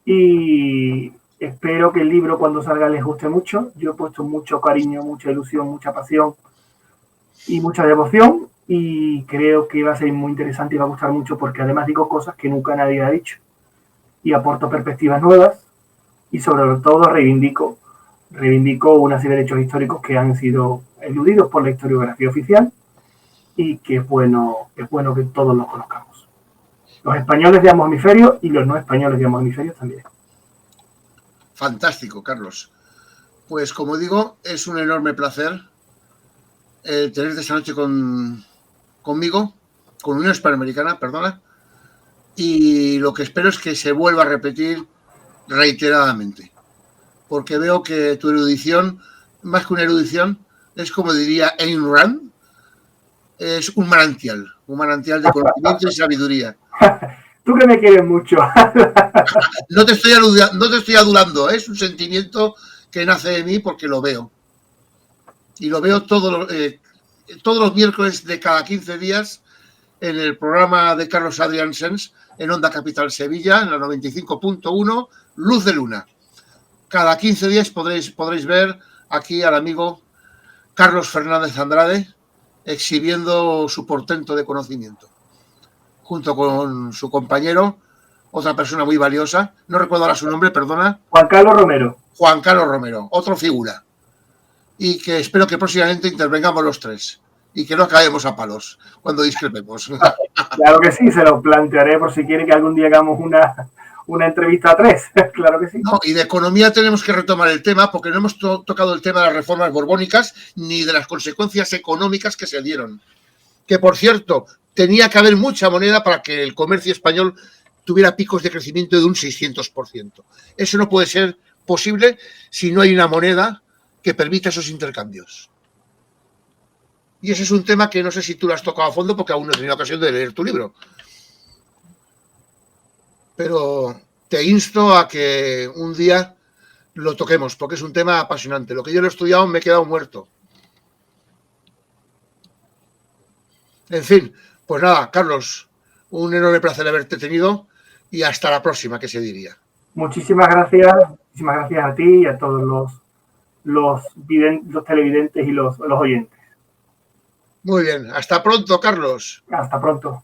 y espero que el libro cuando salga les guste mucho. Yo he puesto mucho cariño, mucha ilusión, mucha pasión y mucha devoción y creo que va a ser muy interesante y va a gustar mucho porque además digo cosas que nunca nadie ha dicho y aporto perspectivas nuevas y sobre todo reivindico una serie de hechos históricos que han sido eludidos por la historiografía oficial y que es bueno que todos los conozcamos. Los españoles de ambos hemisferios y los no españoles de ambos hemisferios también. Fantástico, Carlos. Pues como digo, es un enorme placer tenerte esta noche conmigo, con Unión Hispanoamericana, perdona, y lo que espero es que se vuelva a repetir reiteradamente, porque veo que tu erudición, más que una erudición, es como diría Ayn Rand, es un manantial de conocimiento y sabiduría. Tú que me quieres mucho. No te estoy adulando, es un sentimiento que nace de mí porque lo veo. Y lo veo todos los miércoles de cada 15 días en el programa de Carlos Adriansens en Onda Capital Sevilla, en la 95.1, Luz de Luna. Cada 15 días podréis ver aquí al amigo Carlos Fernández Andrade exhibiendo su portento de conocimiento, junto con su compañero, otra persona muy valiosa, no recuerdo ahora su nombre, perdona. Juan Carlos Romero, otra figura. Y que espero que próximamente intervengamos los tres y que no acabemos a palos cuando discrepemos. Claro que sí, se lo plantearé por si quiere que algún día hagamos una entrevista a tres. Claro que sí. No, y de economía tenemos que retomar el tema porque no hemos tocado el tema de las reformas borbónicas ni de las consecuencias económicas que se dieron. Que, por cierto, tenía que haber mucha moneda para que el comercio español tuviera picos de crecimiento de un 600%. Eso no puede ser posible si no hay una moneda que permita esos intercambios. Y ese es un tema que no sé si tú lo has tocado a fondo porque aún no he tenido ocasión de leer tu libro. Pero te insto a que un día lo toquemos porque es un tema apasionante. Lo que yo lo he estudiado me he quedado muerto. En fin, pues nada, Carlos, un enorme placer haberte tenido y hasta la próxima, que se diría. Muchísimas gracias a ti y a todos los televidentes y los oyentes. Muy bien, hasta pronto, Carlos. Hasta pronto.